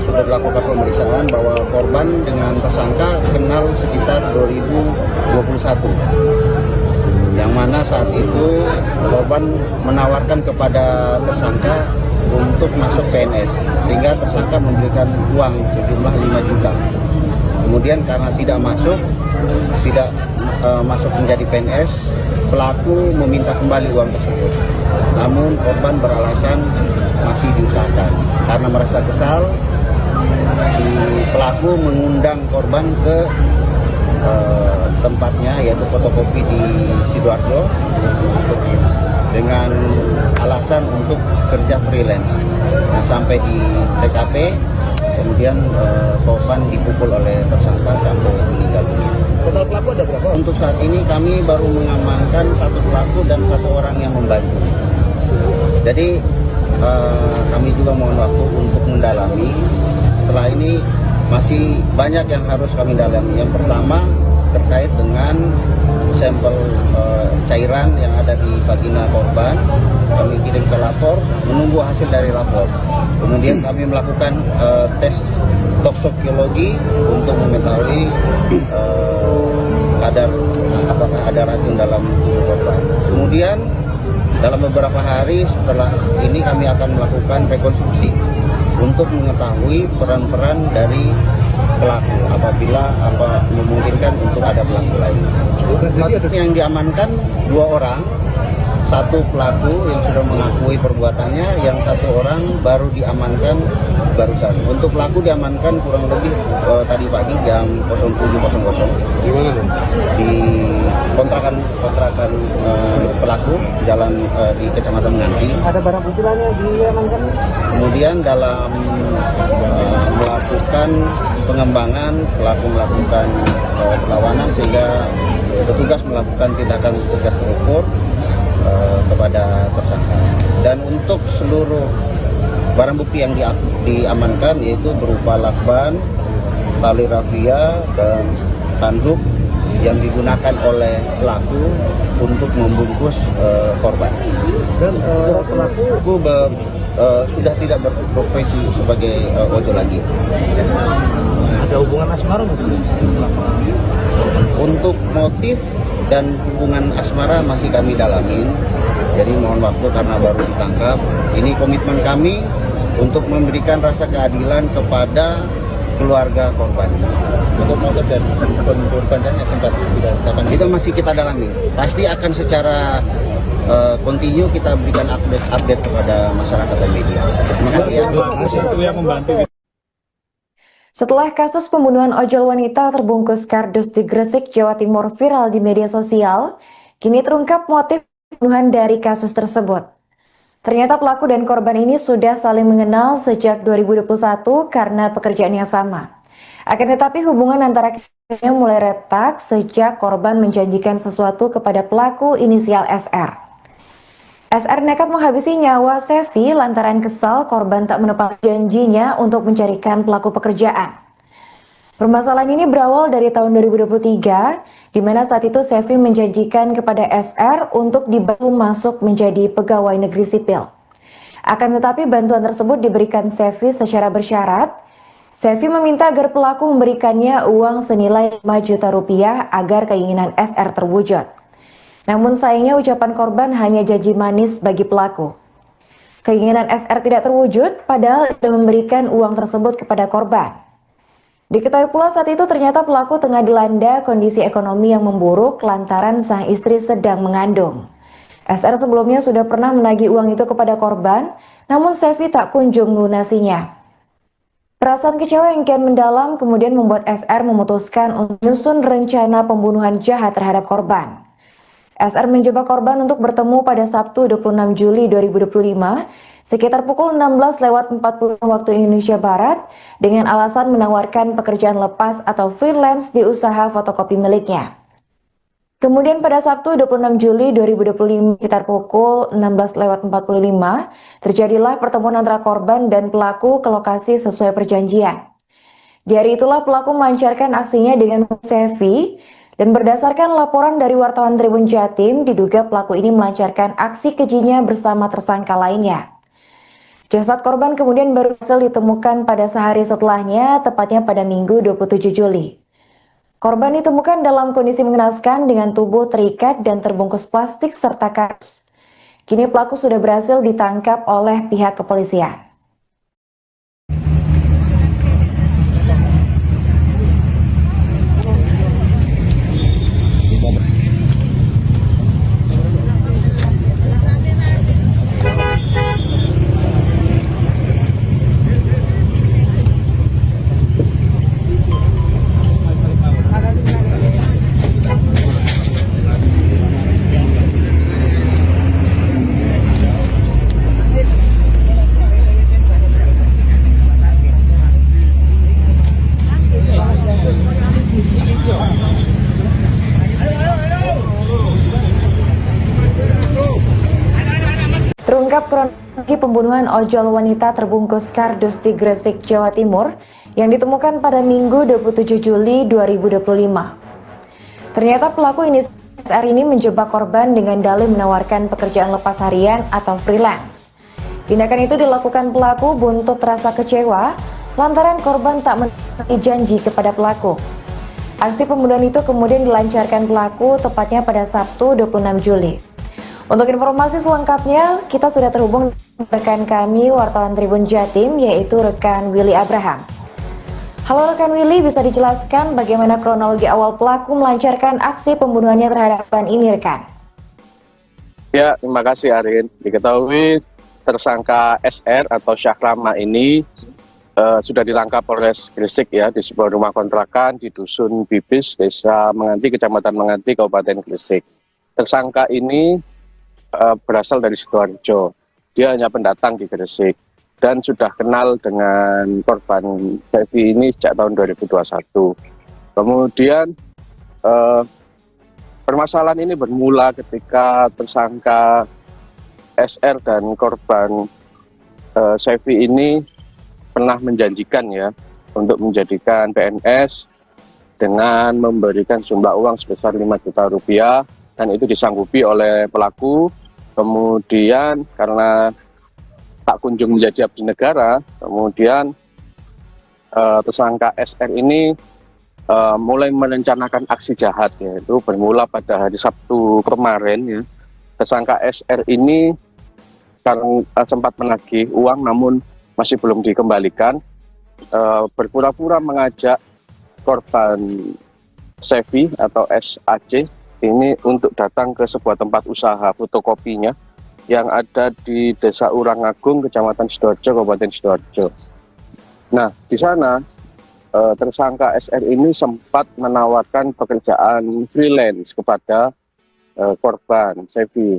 sudah dilakukan pemeriksaan bahwa korban dengan tersangka kenal sekitar 2021, yang mana saat itu korban menawarkan kepada tersangka untuk masuk PNS, sehingga tersangka memberikan uang sejumlah 5 juta. Kemudian karena tidak masuk menjadi PNS, pelaku meminta kembali uang tersebut. Namun korban beralasan masih diusahakan. Karena merasa kesal, si pelaku mengundang korban ke tempatnya, yaitu fotokopi di Sidoarjo, dengan alasan untuk kerja freelance. Nah, sampai di TKP, kemudian korban dipukul oleh tersangka sampai meninggal dunia. Total pelaku ada berapa? Untuk saat ini kami baru mengamankan 1 pelaku dan 1 orang yang membantu. Jadi kami juga mohon waktu untuk mendalami. Setelah ini masih banyak yang harus kami dalami. Yang pertama terkait dengan sampel cairan yang ada di vagina korban, kami kirim ke lapor, menunggu hasil dari lapor. Kemudian kami melakukan tes toksikologi untuk mengetahui apakah ada racun dalam tubuh korban. Kemudian dalam beberapa hari setelah ini kami akan melakukan rekonstruksi untuk mengetahui peran-peran dari pelaku apabila memungkinkan untuk ada pelaku lain. Yang diamankan 2 orang, 1 pelaku yang sudah mengakui perbuatannya, yang 1 orang baru diamankan barusan. Untuk pelaku diamankan kurang lebih tadi pagi jam 07.00. Di mana dong? Di kontrakan pelaku jalan di Kecamatan Menganti. Ada barang bukti lainnya diamankan? Kemudian dalam melakukan pengembangan, pelaku melakukan perlawanan sehingga petugas melakukan tindakan tugas terukur kepada tersangka. Dan untuk seluruh barang bukti yang diamankan yaitu berupa lakban, tali rafia, dan handuk yang digunakan oleh pelaku untuk membungkus korban. Dan pelaku sudah tidak berprofesi sebagai ojol lagi. Ada hubungan asmara mungkin? Untuk motif dan hubungan asmara masih kami dalamin. Jadi mohon waktu karena baru ditangkap. Ini komitmen kami untuk memberikan rasa keadilan kepada keluarga korban. Untuk motif dan korban dan yang sempat dikatakan Itu masih kita dalami. Pasti akan secara kontinu kita berikan update kepada masyarakat dan media. Terima kasih ya. Setelah kasus pembunuhan ojol wanita terbungkus kardus di Gresik, Jawa Timur viral di media sosial, kini terungkap motif pembunuhan dari kasus tersebut. Ternyata pelaku dan korban ini sudah saling mengenal sejak 2021 karena pekerjaan yang sama. Akan tetapi hubungan antara keduanya mulai retak sejak korban menjanjikan sesuatu kepada pelaku inisial SR. SR nekat menghabisi nyawa Sevi lantaran kesal korban tak menepati janjinya untuk mencarikan pelaku pekerjaan. Permasalahan ini berawal dari tahun 2023, di mana saat itu Sevi menjanjikan kepada SR untuk dibantu masuk menjadi pegawai negeri sipil. Akan tetapi bantuan tersebut diberikan Sevi secara bersyarat. Sevi meminta agar pelaku memberikannya uang senilai 5 juta rupiah agar keinginan SR terwujud. Namun sayangnya ucapan korban hanya janji manis bagi pelaku. Keinginan SR tidak terwujud padahal dia memberikan uang tersebut kepada korban. Diketahui pula saat itu ternyata pelaku tengah dilanda kondisi ekonomi yang memburuk lantaran sang istri sedang mengandung. SR sebelumnya sudah pernah menagih uang itu kepada korban, namun Sevi tak kunjung melunasinya. Perasaan kecewa yang kian mendalam kemudian membuat SR memutuskan untuk menyusun rencana pembunuhan jahat terhadap korban. SR menjebak korban untuk bertemu pada Sabtu 26 Juli 2025 sekitar pukul 16.40 waktu Indonesia Barat dengan alasan menawarkan pekerjaan lepas atau freelance di usaha fotokopi miliknya. Kemudian pada Sabtu 26 Juli 2025 sekitar pukul 16.45 terjadilah pertemuan antara korban dan pelaku ke lokasi sesuai perjanjian. Di hari itulah pelaku melancarkan aksinya dengan Sevi. Dan berdasarkan laporan dari wartawan Tribun Jatim, diduga pelaku ini melancarkan aksi kejinya bersama tersangka lainnya. Jasad korban kemudian berhasil ditemukan pada sehari setelahnya, tepatnya pada Minggu 27 Juli. Korban ditemukan dalam kondisi mengenaskan dengan tubuh terikat dan terbungkus plastik serta kardus. Kini pelaku sudah berhasil ditangkap oleh pihak kepolisian. Terungkap kronologi pembunuhan ojol wanita terbungkus kardus di Gresik, Jawa Timur yang ditemukan pada Minggu 27 Juli 2025. Ternyata pelaku SR ini menjebak korban dengan dalih menawarkan pekerjaan lepas harian atau freelance. Tindakan itu dilakukan pelaku buntut rasa kecewa lantaran korban tak menepati janji kepada pelaku. Aksi pembunuhan itu kemudian dilancarkan pelaku tepatnya pada Sabtu 26 Juli. Untuk informasi selengkapnya, kita sudah terhubung dengan rekan kami, wartawan Tribun Jatim, yaitu rekan Willy Abraham. Halo rekan Willy, bisa dijelaskan bagaimana kronologi awal pelaku melancarkan aksi pembunuhannya terhadap korban ini, rekan? Ya, terima kasih Arin. Diketahui tersangka SR atau Syahrama ini sudah ditangkap Polres Gresik ya di sebuah rumah kontrakan di Dusun Bibis, Desa Menganti, Kecamatan Menganti, Kabupaten Gresik. Tersangka ini berasal dari Sidoarjo. Dia hanya pendatang di Gresik dan sudah kenal dengan korban Sevi ini sejak tahun 2021. Kemudian permasalahan ini bermula ketika tersangka SR dan korban Sevi ini pernah menjanjikan ya untuk menjadikan PNS dengan memberikan jumlah uang sebesar 5 juta rupiah dan itu disanggupi oleh pelaku. Kemudian karena tak kunjung menjadi abdi negara. Kemudian tersangka SR ini mulai merencanakan aksi jahat, yaitu bermula pada hari Sabtu kemarin ya. Tersangka SR ini sempat menagih uang namun masih belum dikembalikan, berpura-pura mengajak korban Sevi atau SAC ini untuk datang ke sebuah tempat usaha fotokopinya yang ada di Desa Urangagung, Kecamatan Sidoarjo, Kabupaten Sidoarjo. Nah, di sana tersangka SR ini sempat menawarkan pekerjaan freelance kepada korban Sevi.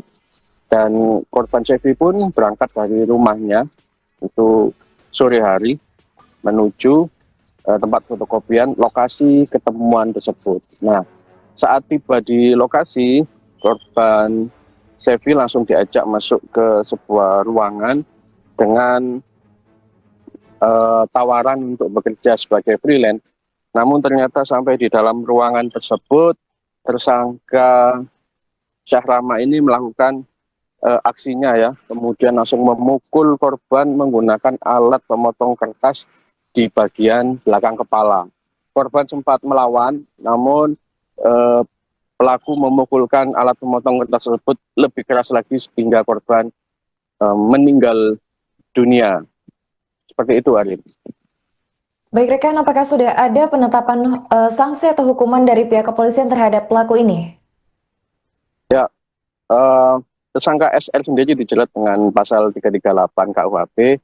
Dan korban Sevi pun berangkat dari rumahnya itu sore hari menuju tempat fotokopian lokasi ketemuan tersebut. Nah, saat tiba di lokasi, korban Sevi langsung diajak masuk ke sebuah ruangan dengan tawaran untuk bekerja sebagai freelance. Namun ternyata sampai di dalam ruangan tersebut, tersangka Syahrama ini melakukan aksinya ya, kemudian langsung memukul korban menggunakan alat pemotong kertas di bagian belakang kepala. Korban sempat melawan, namun pelaku memukulkan alat pemotong kertas tersebut lebih keras lagi sehingga korban meninggal dunia. Seperti itu, Arif. Baik rekan, apakah sudah ada penetapan sanksi atau hukuman dari pihak kepolisian terhadap pelaku ini? Ya, tersangka SR sendiri dijerat dengan pasal 338 KUHP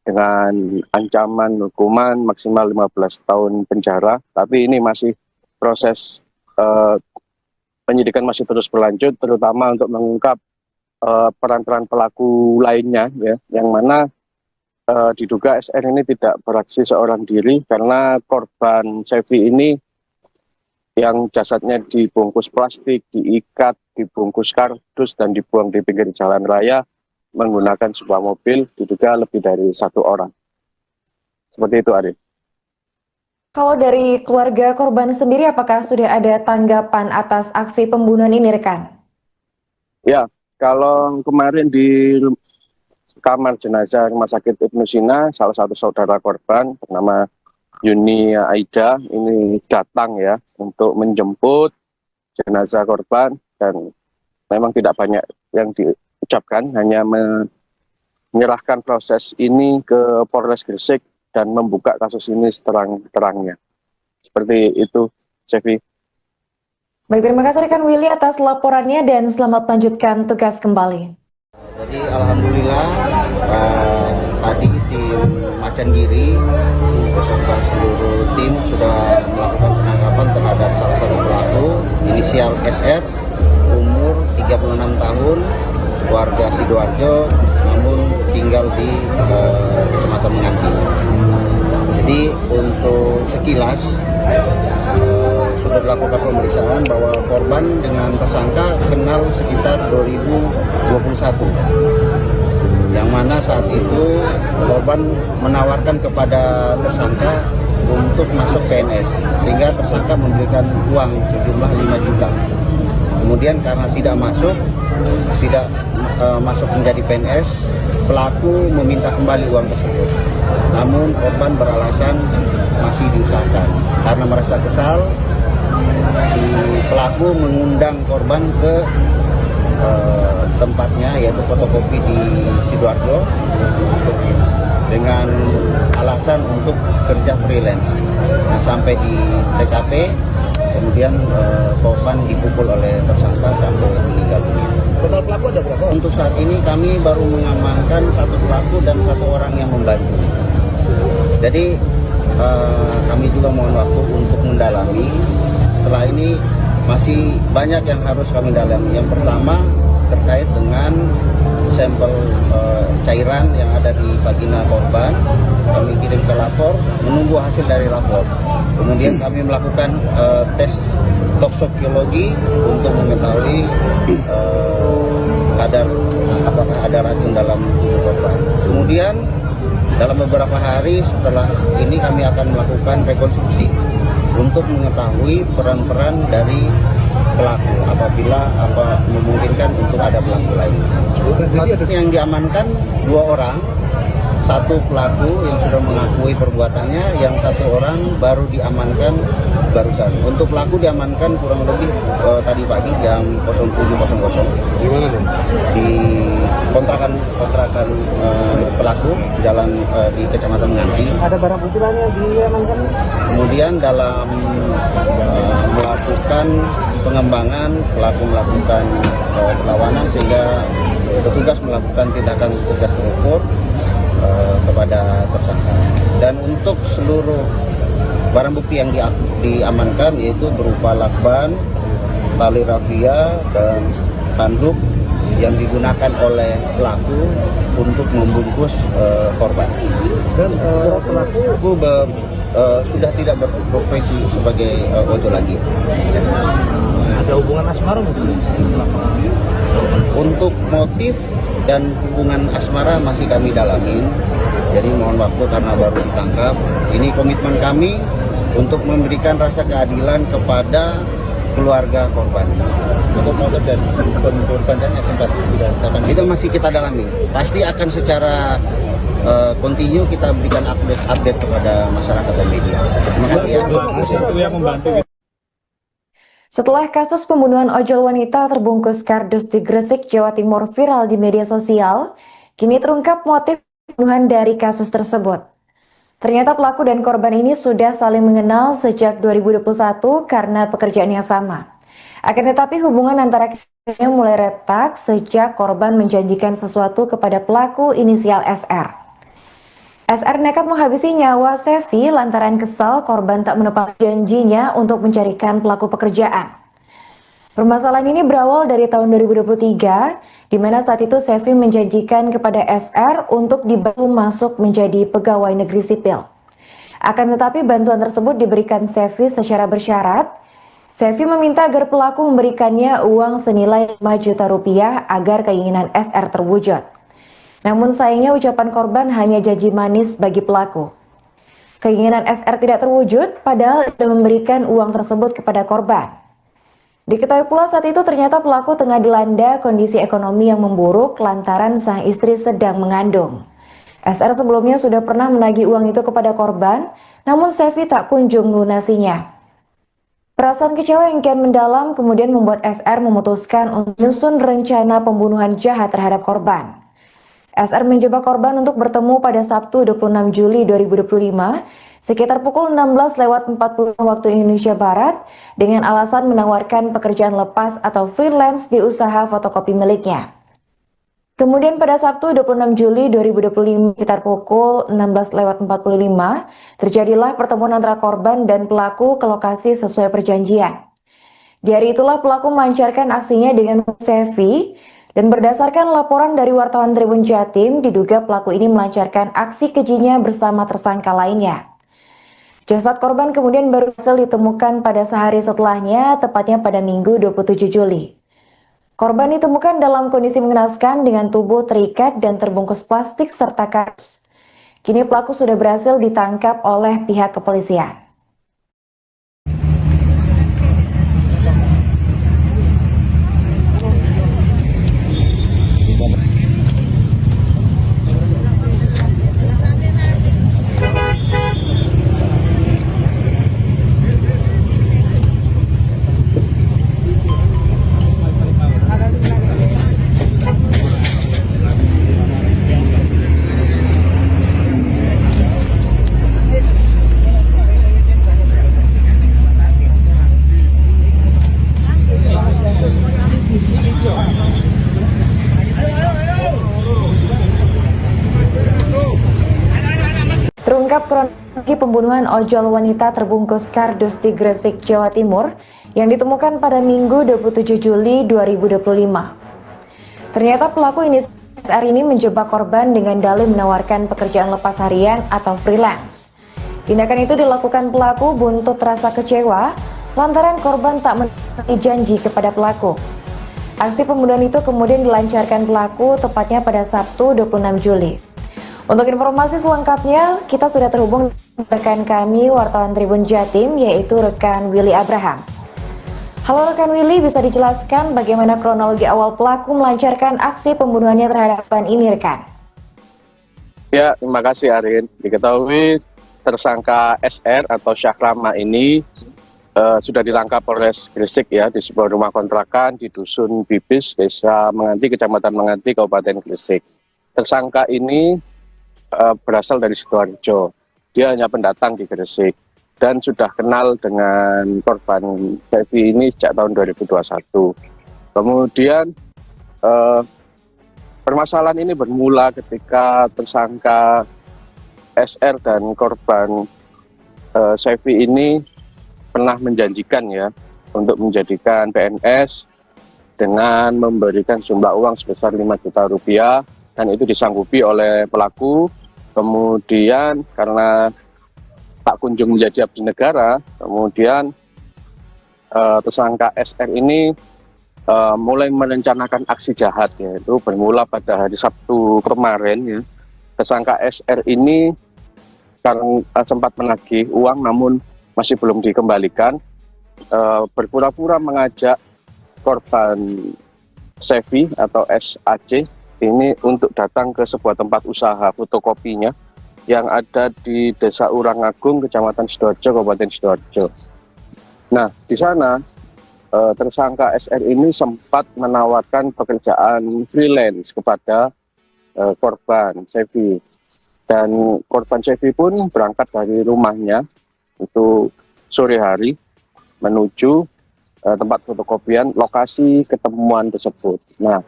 dengan ancaman hukuman maksimal 15 tahun penjara. Tapi ini masih proses penyidikan masih terus berlanjut, terutama untuk mengungkap peran-peran pelaku lainnya ya, yang mana diduga SR ini tidak beraksi seorang diri karena korban Sevi ini yang jasadnya dibungkus plastik, diikat, dibungkus kardus dan dibuang di pinggir jalan raya menggunakan sebuah mobil, diduga lebih dari satu orang. Seperti itu, Arif. Kalau dari keluarga korban sendiri, apakah sudah ada tanggapan atas aksi pembunuhan ini, rekan? Ya, kalau kemarin di kamar jenazah Rumah Sakit Ibnu Sina, salah satu saudara korban bernama Yuni Aida ini datang ya untuk menjemput jenazah korban, dan memang tidak banyak yang diucapkan, hanya menyerahkan proses ini ke Polres Gresik dan membuka kasus ini seterang-terangnya. Seperti itu, Sevi. Baik, terima kasih rekan Willy atas laporannya dan selamat melanjutkan tugas kembali. Jadi alhamdulillah tadi tim Macangiri beserta seluruh tim sudah melakukan penangkapan terhadap salah satu pelaku inisial SR, umur 36 tahun, warga Sidoarjo, namun tinggal di Kecamatan Menganti. Jadi untuk sekilas sudah dilakukan pemeriksaan bahwa korban dengan tersangka kenal sekitar 2021, yang mana saat itu korban menawarkan kepada tersangka untuk masuk PNS, sehingga tersangka memberikan uang sejumlah 5 juta. Kemudian karena tidak masuk menjadi PNS, pelaku meminta kembali uang tersebut. Namun korban beralasan masih diusahakan. Karena merasa kesal, si pelaku mengundang korban ke tempatnya, yaitu fotokopi di Sidoarjo, dengan alasan untuk kerja freelance. Nah, sampai di TKP, kemudian korban dipukul oleh tersangka sampai meninggal dunia. Total pelaku ada berapa? Untuk saat ini kami baru mengamankan satu pelaku dan satu orang yang membantu. Jadi kami juga mohon waktu untuk mendalami. Setelah ini masih banyak yang harus kami dalami. Yang pertama terkait dengan sampel cairan yang ada di vagina korban, kami kirim ke lapor, menunggu hasil dari lapor. Kemudian kami melakukan tes toksikologi untuk mengetahui kadar apakah ada racun dalam tubuh korban. Kemudian dalam beberapa hari setelah ini kami akan melakukan rekonstruksi untuk mengetahui peran-peran dari pelaku apabila memungkinkan untuk ada pelaku lain. Yang diamankan 2 orang, 1 pelaku yang sudah mengakui perbuatannya, yang 1 orang baru diamankan barusan. Untuk pelaku diamankan kurang lebih tadi pagi jam 07.00. Di mana nih? Di kontrakan pelaku jalan di Kecamatan Menganti. Ada barang bukti lain yang diamankan? Kemudian dalam melakukan pengembangan, pelaku melakukan perlawanan sehingga petugas melakukan tindakan tugas terukur kepada tersangka. Dan untuk seluruh barang bukti yang diamankan yaitu berupa lakban, tali rafia, dan handuk yang digunakan oleh pelaku untuk membungkus korban. Dan pelaku sudah tidak berprofesi sebagai ojol lagi. Ada hubungan asmara mungkin? Untuk motif dan hubungan asmara masih kami dalamin. Jadi mohon waktu karena baru ditangkap. Ini komitmen kami untuk memberikan rasa keadilan kepada keluarga korban. Untuk motif dan korban dan yang sempat dikatakan Itu masih kita dalami. Pasti akan secara kontinu kita berikan update kepada masyarakat dan media. Terima kasih ya. Setelah kasus pembunuhan ojol wanita terbungkus kardus di Gresik, Jawa Timur viral di media sosial, kini terungkap motif pembunuhan dari kasus tersebut. Ternyata pelaku dan korban ini sudah saling mengenal sejak 2021 karena pekerjaan yang sama. Akan tetapi hubungan antara keduanya mulai retak sejak korban menjanjikan sesuatu kepada pelaku inisial SR. SR nekat menghabisi nyawa Sevi lantaran kesal korban tak menepati janjinya untuk mencarikan pelaku pekerjaan. Permasalahan ini berawal dari tahun 2023, di mana saat itu Sevi menjanjikan kepada SR untuk dibantu masuk menjadi pegawai negeri sipil. Akan tetapi bantuan tersebut diberikan Sevi secara bersyarat. Sevi meminta agar pelaku memberikannya uang senilai 5 juta rupiah agar keinginan SR terwujud. Namun sayangnya ucapan korban hanya janji manis bagi pelaku. Keinginan SR tidak terwujud padahal sudah memberikan uang tersebut kepada korban. Diketahui pula saat itu ternyata pelaku tengah dilanda kondisi ekonomi yang memburuk lantaran sang istri sedang mengandung. SR sebelumnya sudah pernah menagih uang itu kepada korban, namun Sevi tak kunjung melunasinya. Perasaan kecewa yang kian mendalam kemudian membuat SR memutuskan untuk menyusun rencana pembunuhan jahat terhadap korban. SR menjebak korban untuk bertemu pada Sabtu 26 Juli 2025 sekitar pukul 16.40 waktu Indonesia Barat dengan alasan menawarkan pekerjaan lepas atau freelance di usaha fotokopi miliknya. Kemudian pada Sabtu 26 Juli 2025 sekitar pukul 16.45 terjadilah pertemuan antara korban dan pelaku ke lokasi sesuai perjanjian. Di hari itulah pelaku melancarkan aksinya dengan Sevi. Dan berdasarkan laporan dari wartawan Tribun Jatim, diduga pelaku ini melancarkan aksi kejinya bersama tersangka lainnya. Jasad korban kemudian baru berhasil ditemukan pada sehari setelahnya, tepatnya pada Minggu 27 Juli. Korban ditemukan dalam kondisi mengenaskan dengan tubuh terikat dan terbungkus plastik serta kardus. Kini pelaku sudah berhasil ditangkap oleh pihak kepolisian. Terungkap kronologi pembunuhan ojol wanita terbungkus kardus di Gresik, Jawa Timur yang ditemukan pada Minggu 27 Juli 2025. Ternyata pelaku SR ini menjebak korban dengan dalih menawarkan pekerjaan lepas harian atau freelance. Tindakan itu dilakukan pelaku buntut rasa kecewa lantaran korban tak menepati janji kepada pelaku. Aksi pembunuhan itu kemudian dilancarkan pelaku tepatnya pada Sabtu 26 Juli. Untuk informasi selengkapnya, kita sudah terhubung dengan rekan kami wartawan Tribun Jatim, yaitu rekan Willy Abraham. Halo rekan Willy, bisa dijelaskan bagaimana kronologi awal pelaku melancarkan aksi pembunuhannya terhadap korban ini rekan? Ya, terima kasih Arin. Diketahui tersangka SR atau Syahrama ini sudah ditangkap Polres Gresik ya di sebuah rumah kontrakan di Dusun Bibis, Desa Menganti, Kecamatan Menganti, Kabupaten Gresik. Tersangka ini berasal dari Sidoarjo. Dia hanya pendatang di Gresik dan sudah kenal dengan korban Devi ini sejak tahun 2021. Kemudian permasalahan ini bermula ketika tersangka SR dan korban Sevi ini pernah menjanjikan ya untuk menjadikan PNS dengan memberikan jumlah uang sebesar 5 juta rupiah dan itu disanggupi oleh pelaku. Kemudian karena tak kunjung menjadi abdi negara, kemudian tersangka SR ini mulai merencanakan aksi jahat, yaitu bermula pada hari Sabtu kemarin ya. Tersangka SR ini karena sempat menagih uang namun masih belum dikembalikan, berpura-pura mengajak korban Sevi atau SAC ini untuk datang ke sebuah tempat usaha fotokopinya yang ada di Desa Urangagung, Kecamatan Sidoarjo, Kabupaten Sidoarjo. Nah, di sana tersangka SR ini sempat menawarkan pekerjaan freelance kepada korban Sevi. Dan korban Sevi pun berangkat dari rumahnya itu sore hari menuju tempat fotokopian lokasi ketemuan tersebut. Nah,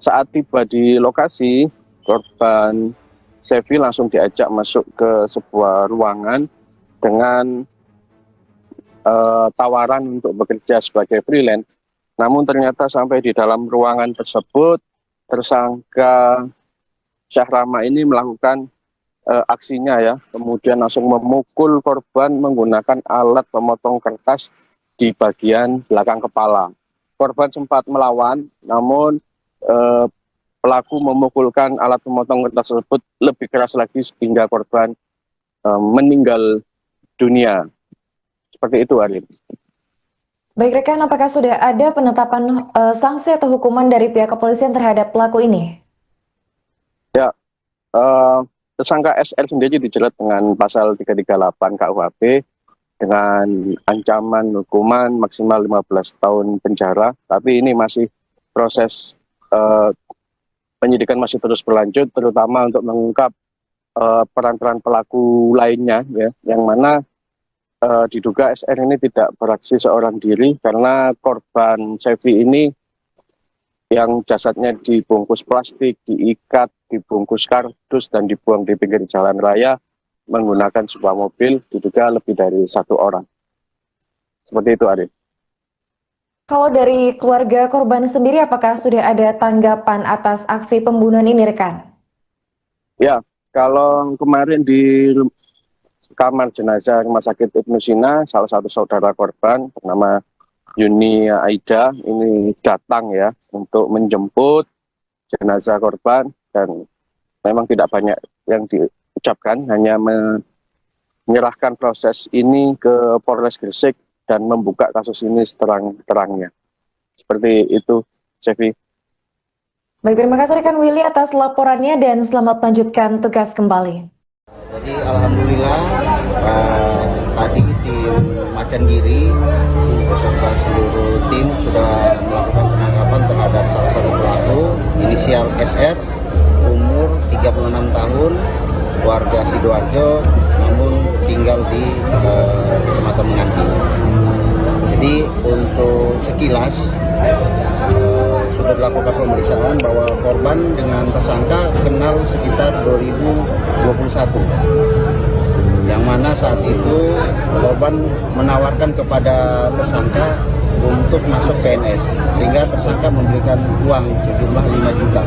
saat tiba di lokasi, korban Sevi langsung diajak masuk ke sebuah ruangan dengan tawaran untuk bekerja sebagai freelance. Namun ternyata sampai di dalam ruangan tersebut, tersangka Syahrama ini melakukan aksinya ya, kemudian langsung memukul korban menggunakan alat pemotong kertas di bagian belakang kepala. Korban sempat melawan, namun pelaku memukulkan alat pemotong kertas tersebut lebih keras lagi sehingga korban meninggal dunia. Seperti itu, Arin. Baik rekan, apakah sudah ada penetapan sanksi atau hukuman dari pihak kepolisian terhadap pelaku ini? Ya, tersangka SR sendiri dijerat dengan pasal 338 KUHP dengan ancaman hukuman maksimal 15 tahun penjara. Tapi ini masih proses penyidikan masih terus berlanjut, terutama untuk mengungkap peran-peran pelaku lainnya, ya, yang mana diduga SR ini tidak beraksi seorang diri karena korban Sevi ini yang jasadnya dibungkus plastik, diikat, dibungkus kardus, dan dibuang di pinggir jalan raya menggunakan sebuah mobil, diduga lebih dari 1 orang. Seperti itu, Arif. Kalau dari keluarga korban sendiri, apakah sudah ada tanggapan atas aksi pembunuhan ini, rekan? Ya, kalau kemarin di kamar jenazah Rumah Sakit Ibnu Sina, salah satu saudara korban bernama Yuni Aida ini datang ya untuk menjemput jenazah korban, dan memang tidak banyak yang diucapkan, hanya menyerahkan proses ini ke Polres Gresik dan membuka kasus ini seterang-terangnya. Seperti itu, Sevi. Baik, terima kasih rekan Willy atas laporannya dan selamat melanjutkan tugas kembali. Jadi alhamdulillah tadi tim Macangiri beserta seluruh tim sudah melakukan penangkapan terhadap salah satu pelaku inisial SR, umur 36 tahun, warga Sidoarjo, namun tinggal di Kecamatan Menganti. Jadi untuk sekilas sudah dilakukan pemeriksaan bahwa korban dengan tersangka kenal sekitar 2021, yang mana saat itu korban menawarkan kepada tersangka untuk masuk PNS, sehingga tersangka memberikan uang sejumlah 5 juta.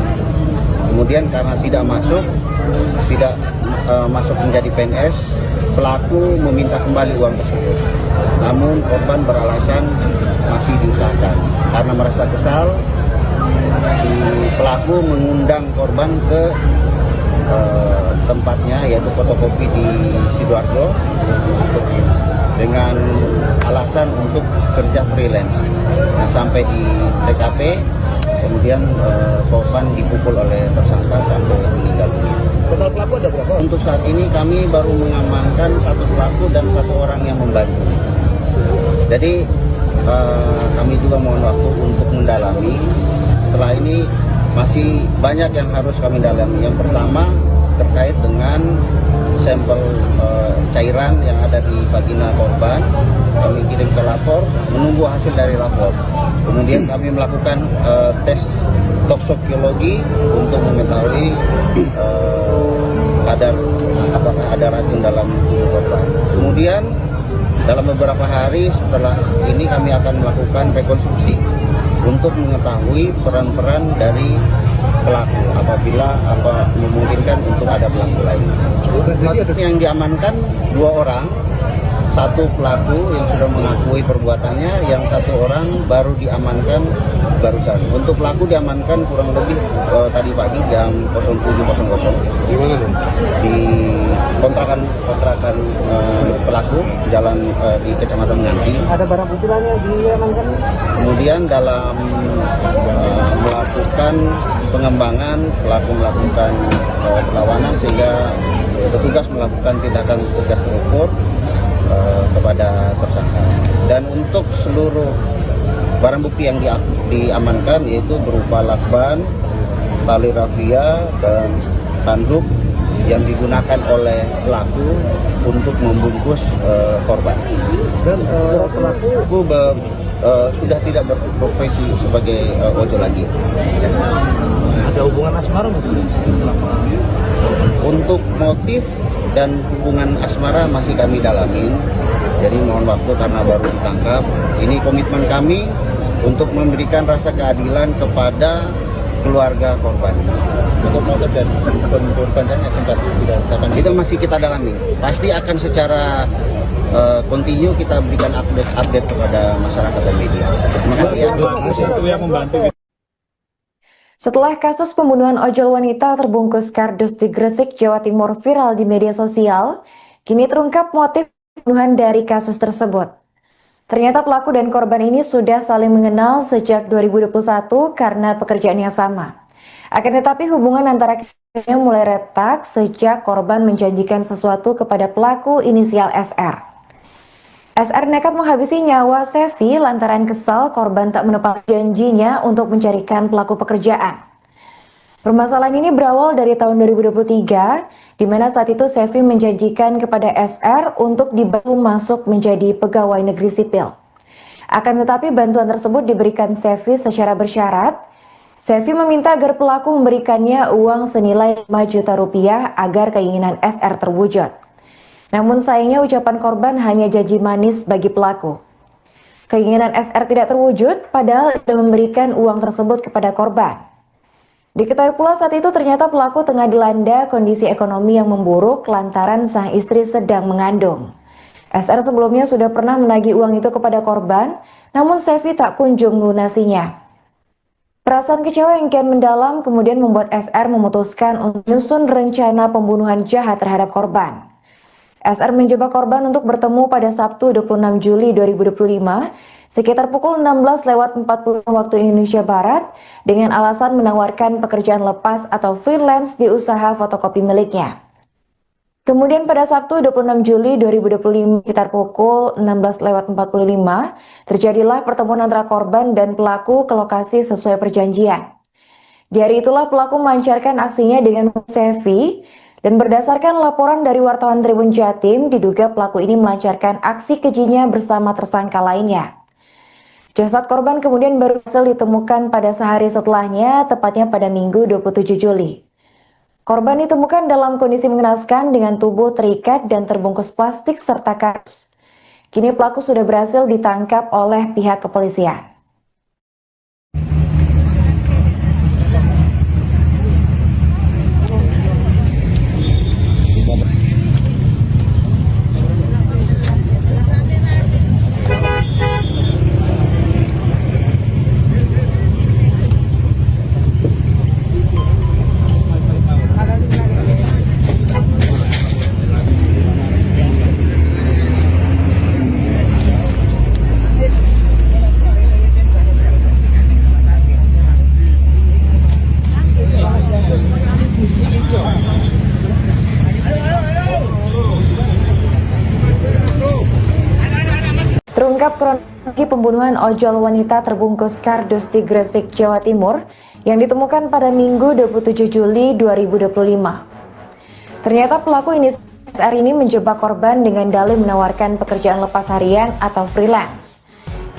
Kemudian karena tidak masuk menjadi PNS, pelaku meminta kembali uang tersebut. Namun korban beralasan masih diusahakan. Karena merasa kesal, si pelaku mengundang korban ke tempatnya, yaitu fotokopi di Sidoarjo, untuk dengan alasan untuk kerja freelance. Nah, sampai di TKP, kemudian korban dipukul oleh tersangka sampai meninggal dunia. Total pelaku ada berapa? Untuk saat ini kami baru mengamankan 1 pelaku dan 1 orang yang membantu. Jadi kami juga mohon waktu untuk mendalami. Setelah ini masih banyak yang harus kami dalami. Yang pertama terkait dengan sampel cairan yang ada di vagina korban, kami kirim ke lapor, menunggu hasil dari lapor. Kemudian kami melakukan tes toksikologi untuk mengetahui kadar apakah ada racun dalam tubuh korban. Kemudian dalam beberapa hari setelah ini kami akan melakukan rekonstruksi untuk mengetahui peran-peran dari pelaku apabila memungkinkan untuk ada pelaku lain. Yang diamankan 2 orang, 1 pelaku yang sudah mengakui perbuatannya, yang 1 orang baru diamankan barusan. Untuk pelaku diamankan kurang lebih tadi pagi jam 07.00. Di mana nih? Di kontrakan pelaku jalan di Kecamatan Nganti. Ada barang bukti lain yang diamankan? Kemudian dalam melakukan pengembangan, pelaku melakukan perlawanan sehingga petugas melakukan tindakan tegas terukur kepada tersangka. Dan untuk seluruh barang bukti yang diamankan yaitu berupa lakban, tali rafia, dan tanduk yang digunakan oleh pelaku untuk membungkus korban. Dan pelaku sudah tidak berprofesi sebagai ojol lagi. ada hubungan asmara mungkin? Untuk motif dan hubungan asmara masih kami dalamin. Jadi mohon waktu karena baru ditangkap. Ini komitmen kami untuk memberikan rasa keadilan kepada keluarga korban. Untuk motif dan korban dan sempat dikatakan Itu masih kita dalami. Pasti akan secara kontinu kita berikan update kepada masyarakat dan media. Terima kasih ya. itu yang membantu. Setelah kasus pembunuhan ojol wanita terbungkus kardus di Gresik, Jawa Timur viral di media sosial, kini terungkap motif pembunuhan dari kasus tersebut. Ternyata pelaku dan korban ini sudah saling mengenal sejak 2021 karena pekerjaan yang sama. Akan tetapi hubungan antara keduanya mulai retak sejak korban menjanjikan sesuatu kepada pelaku inisial SR. SR nekat menghabisi nyawa Sevi lantaran kesal korban tak menepati janjinya untuk mencarikan pelaku pekerjaan. Permasalahan ini berawal dari tahun 2023, di mana saat itu Sevi menjanjikan kepada SR untuk dibantu masuk menjadi pegawai negeri sipil. Akan tetapi bantuan tersebut diberikan Sevi secara bersyarat. Sevi meminta agar pelaku memberikannya uang senilai 5 juta rupiah agar keinginan SR terwujud. Namun sayangnya ucapan korban hanya janji manis bagi pelaku. Keinginan SR tidak terwujud padahal sudah memberikan uang tersebut kepada korban. Diketahui pula saat itu ternyata pelaku tengah dilanda kondisi ekonomi yang memburuk lantaran sang istri sedang mengandung. SR sebelumnya sudah pernah menagih uang itu kepada korban, namun Sevi tak kunjung melunasinya. Perasaan kecewa yang kian mendalam kemudian membuat SR memutuskan untuk menyusun rencana pembunuhan jahat terhadap korban. SR menjebak korban untuk bertemu pada Sabtu 26 Juli 2025 sekitar pukul 16:40 waktu Indonesia Barat dengan alasan menawarkan pekerjaan lepas atau freelance di usaha fotokopi miliknya. Kemudian pada Sabtu 26 Juli 2025 sekitar pukul 16:45 terjadilah pertemuan antara korban dan pelaku ke lokasi sesuai perjanjian. Di hari itulah pelaku melancarkan aksinya dengan Sevi. Dan berdasarkan laporan dari wartawan Tribun Jatim, diduga pelaku ini melancarkan aksi kejinya bersama tersangka lainnya. Jasad korban kemudian baru berhasil ditemukan pada sehari setelahnya, tepatnya pada Minggu 27 Juli. Korban ditemukan dalam kondisi mengenaskan dengan tubuh terikat dan terbungkus plastik serta kardus. Kini pelaku sudah berhasil ditangkap oleh pihak kepolisian. mengungkap kronologi pembunuhan ojol wanita terbungkus kardus di Gresik, Jawa Timur yang ditemukan pada Minggu 27 Juli 2025. Ternyata pelaku inisial ini menjebak korban dengan dalih menawarkan pekerjaan lepas harian atau freelance.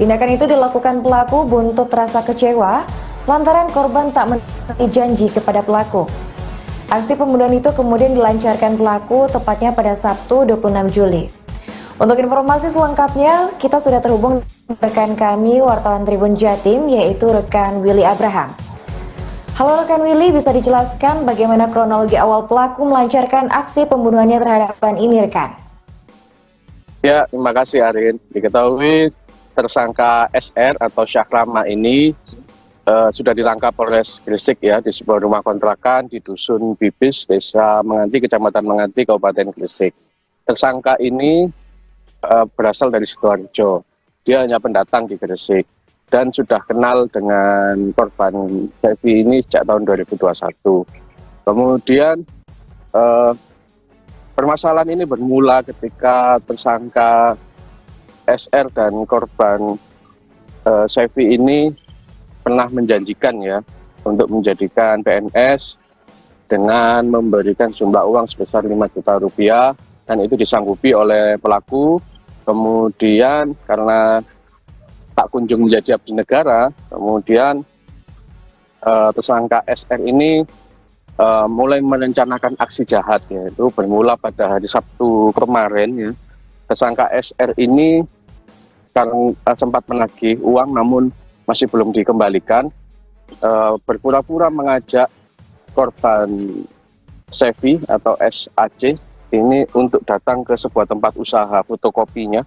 Tindakan itu dilakukan pelaku buntut rasa kecewa lantaran korban tak memenuhi janji kepada pelaku. Aksi pembunuhan itu kemudian dilancarkan pelaku tepatnya pada Sabtu 26 Juli. Untuk informasi selengkapnya, kita sudah terhubung dengan rekan kami, wartawan Tribun Jatim, yaitu rekan Willy Abraham. Halo rekan Willy, bisa dijelaskan bagaimana kronologi awal pelaku melancarkan aksi pembunuhannya terhadap korban ini, rekan? Ya, terima kasih Arin. Diketahui tersangka SR atau Syahrama ini sudah ditangkap Polres Gresik ya di sebuah rumah kontrakan di Dusun Bibis, Desa Menganti, Kecamatan Menganti, Kabupaten Gresik. Tersangka ini berasal dari Sidoarjo. Dia hanya pendatang di Gresik dan sudah kenal dengan korban Devi ini sejak tahun 2021. Kemudian permasalahan ini bermula ketika tersangka SR dan korban Sevi ini pernah menjanjikan ya untuk menjadikan PNS dengan memberikan jumlah uang sebesar 5 juta rupiah, dan itu disanggupi oleh pelaku. Kemudian karena tak kunjung menjadi abdi negara, kemudian tersangka SR ini mulai merencanakan aksi jahat, yaitu bermula pada hari Sabtu kemarin ya. Tersangka SR ini karena sempat menagih uang namun masih belum dikembalikan, berpura-pura mengajak korban Sevi atau SAC ini untuk datang ke sebuah tempat usaha fotokopinya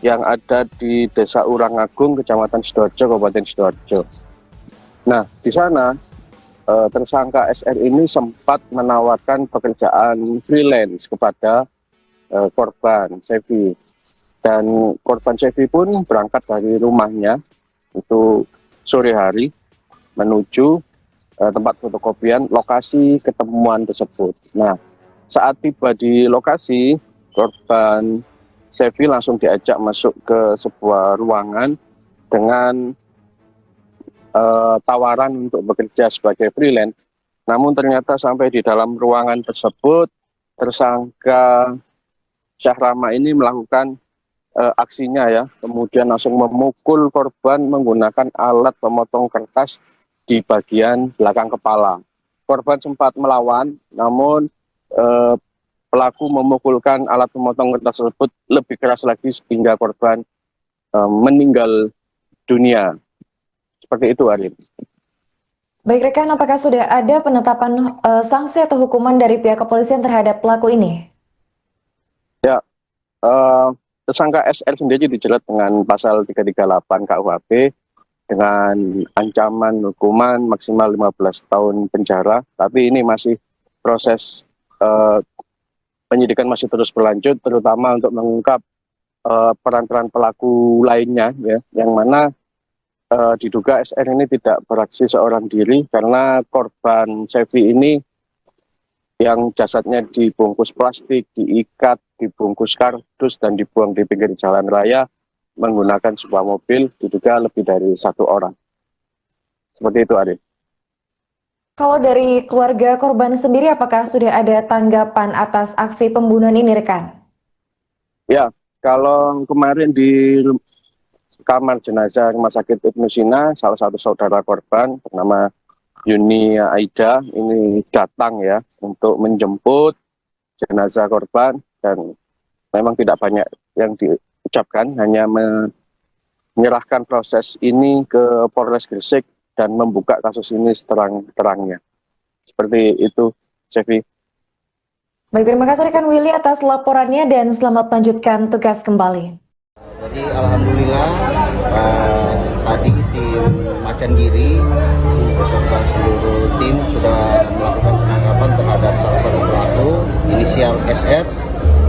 yang ada di Desa Urangagung, Kecamatan Sidoarjo, Kabupaten Sidoarjo. Nah, di sana tersangka SR ini sempat menawarkan pekerjaan freelance kepada korban Sevi, dan korban Sevi pun berangkat dari rumahnya itu sore hari menuju tempat fotokopian lokasi ketemuan tersebut. Nah, saat tiba di lokasi, korban Sevi langsung diajak masuk ke sebuah ruangan dengan tawaran untuk bekerja sebagai freelance. Namun ternyata sampai di dalam ruangan tersebut, tersangka Syahrama ini melakukan aksinya ya, kemudian langsung memukul korban menggunakan alat pemotong kertas di bagian belakang kepala. Korban sempat melawan, namun pelaku memukulkan alat pemotong kertas tersebut lebih keras lagi sehingga korban meninggal dunia. Seperti itu, Arin. Baik rekan, apakah sudah ada penetapan sanksi atau hukuman dari pihak kepolisian terhadap pelaku ini? Ya, tersangka SR sendiri dijerat dengan pasal 338 KUHP dengan ancaman hukuman maksimal 15 tahun penjara, tapi ini masih proses penyidikan masih terus berlanjut, terutama untuk mengungkap peran-peran pelaku lainnya ya, yang mana diduga SR ini tidak beraksi seorang diri karena korban Sevi ini yang jasadnya dibungkus plastik, diikat, dibungkus kardus dan dibuang di pinggir jalan raya menggunakan sebuah mobil, diduga lebih dari 1 orang. Seperti itu, Arif. Kalau dari keluarga korban sendiri, apakah sudah ada tanggapan atas aksi pembunuhan ini, rekan? Ya, kalau kemarin di kamar jenazah Rumah Sakit Ibnu Sina, salah satu saudara korban bernama Yuni Aida ini datang ya untuk menjemput jenazah korban, dan memang tidak banyak yang diucapkan, hanya menyerahkan proses ini ke Polres Gresik dan membuka kasus ini seterang-terangnya. Seperti itu, Sevi. Baik, terima kasih rekan Willy atas laporannya dan selamat melanjutkan tugas kembali. Jadi alhamdulillah tadi tim Macangiri beserta seluruh tim sudah melakukan penangkapan terhadap salah satu pelaku inisial SR,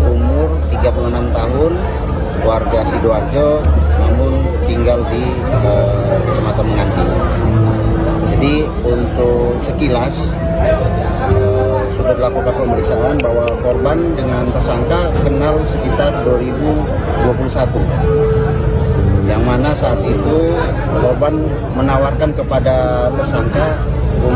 umur 36 tahun, warga Sidoarjo, namun tinggal di Kecamatan Menganti. Jadi untuk sekilas sudah dilakukan pemeriksaan bahwa korban dengan tersangka kenal sekitar 2021. yang mana saat itu korban menawarkan kepada tersangka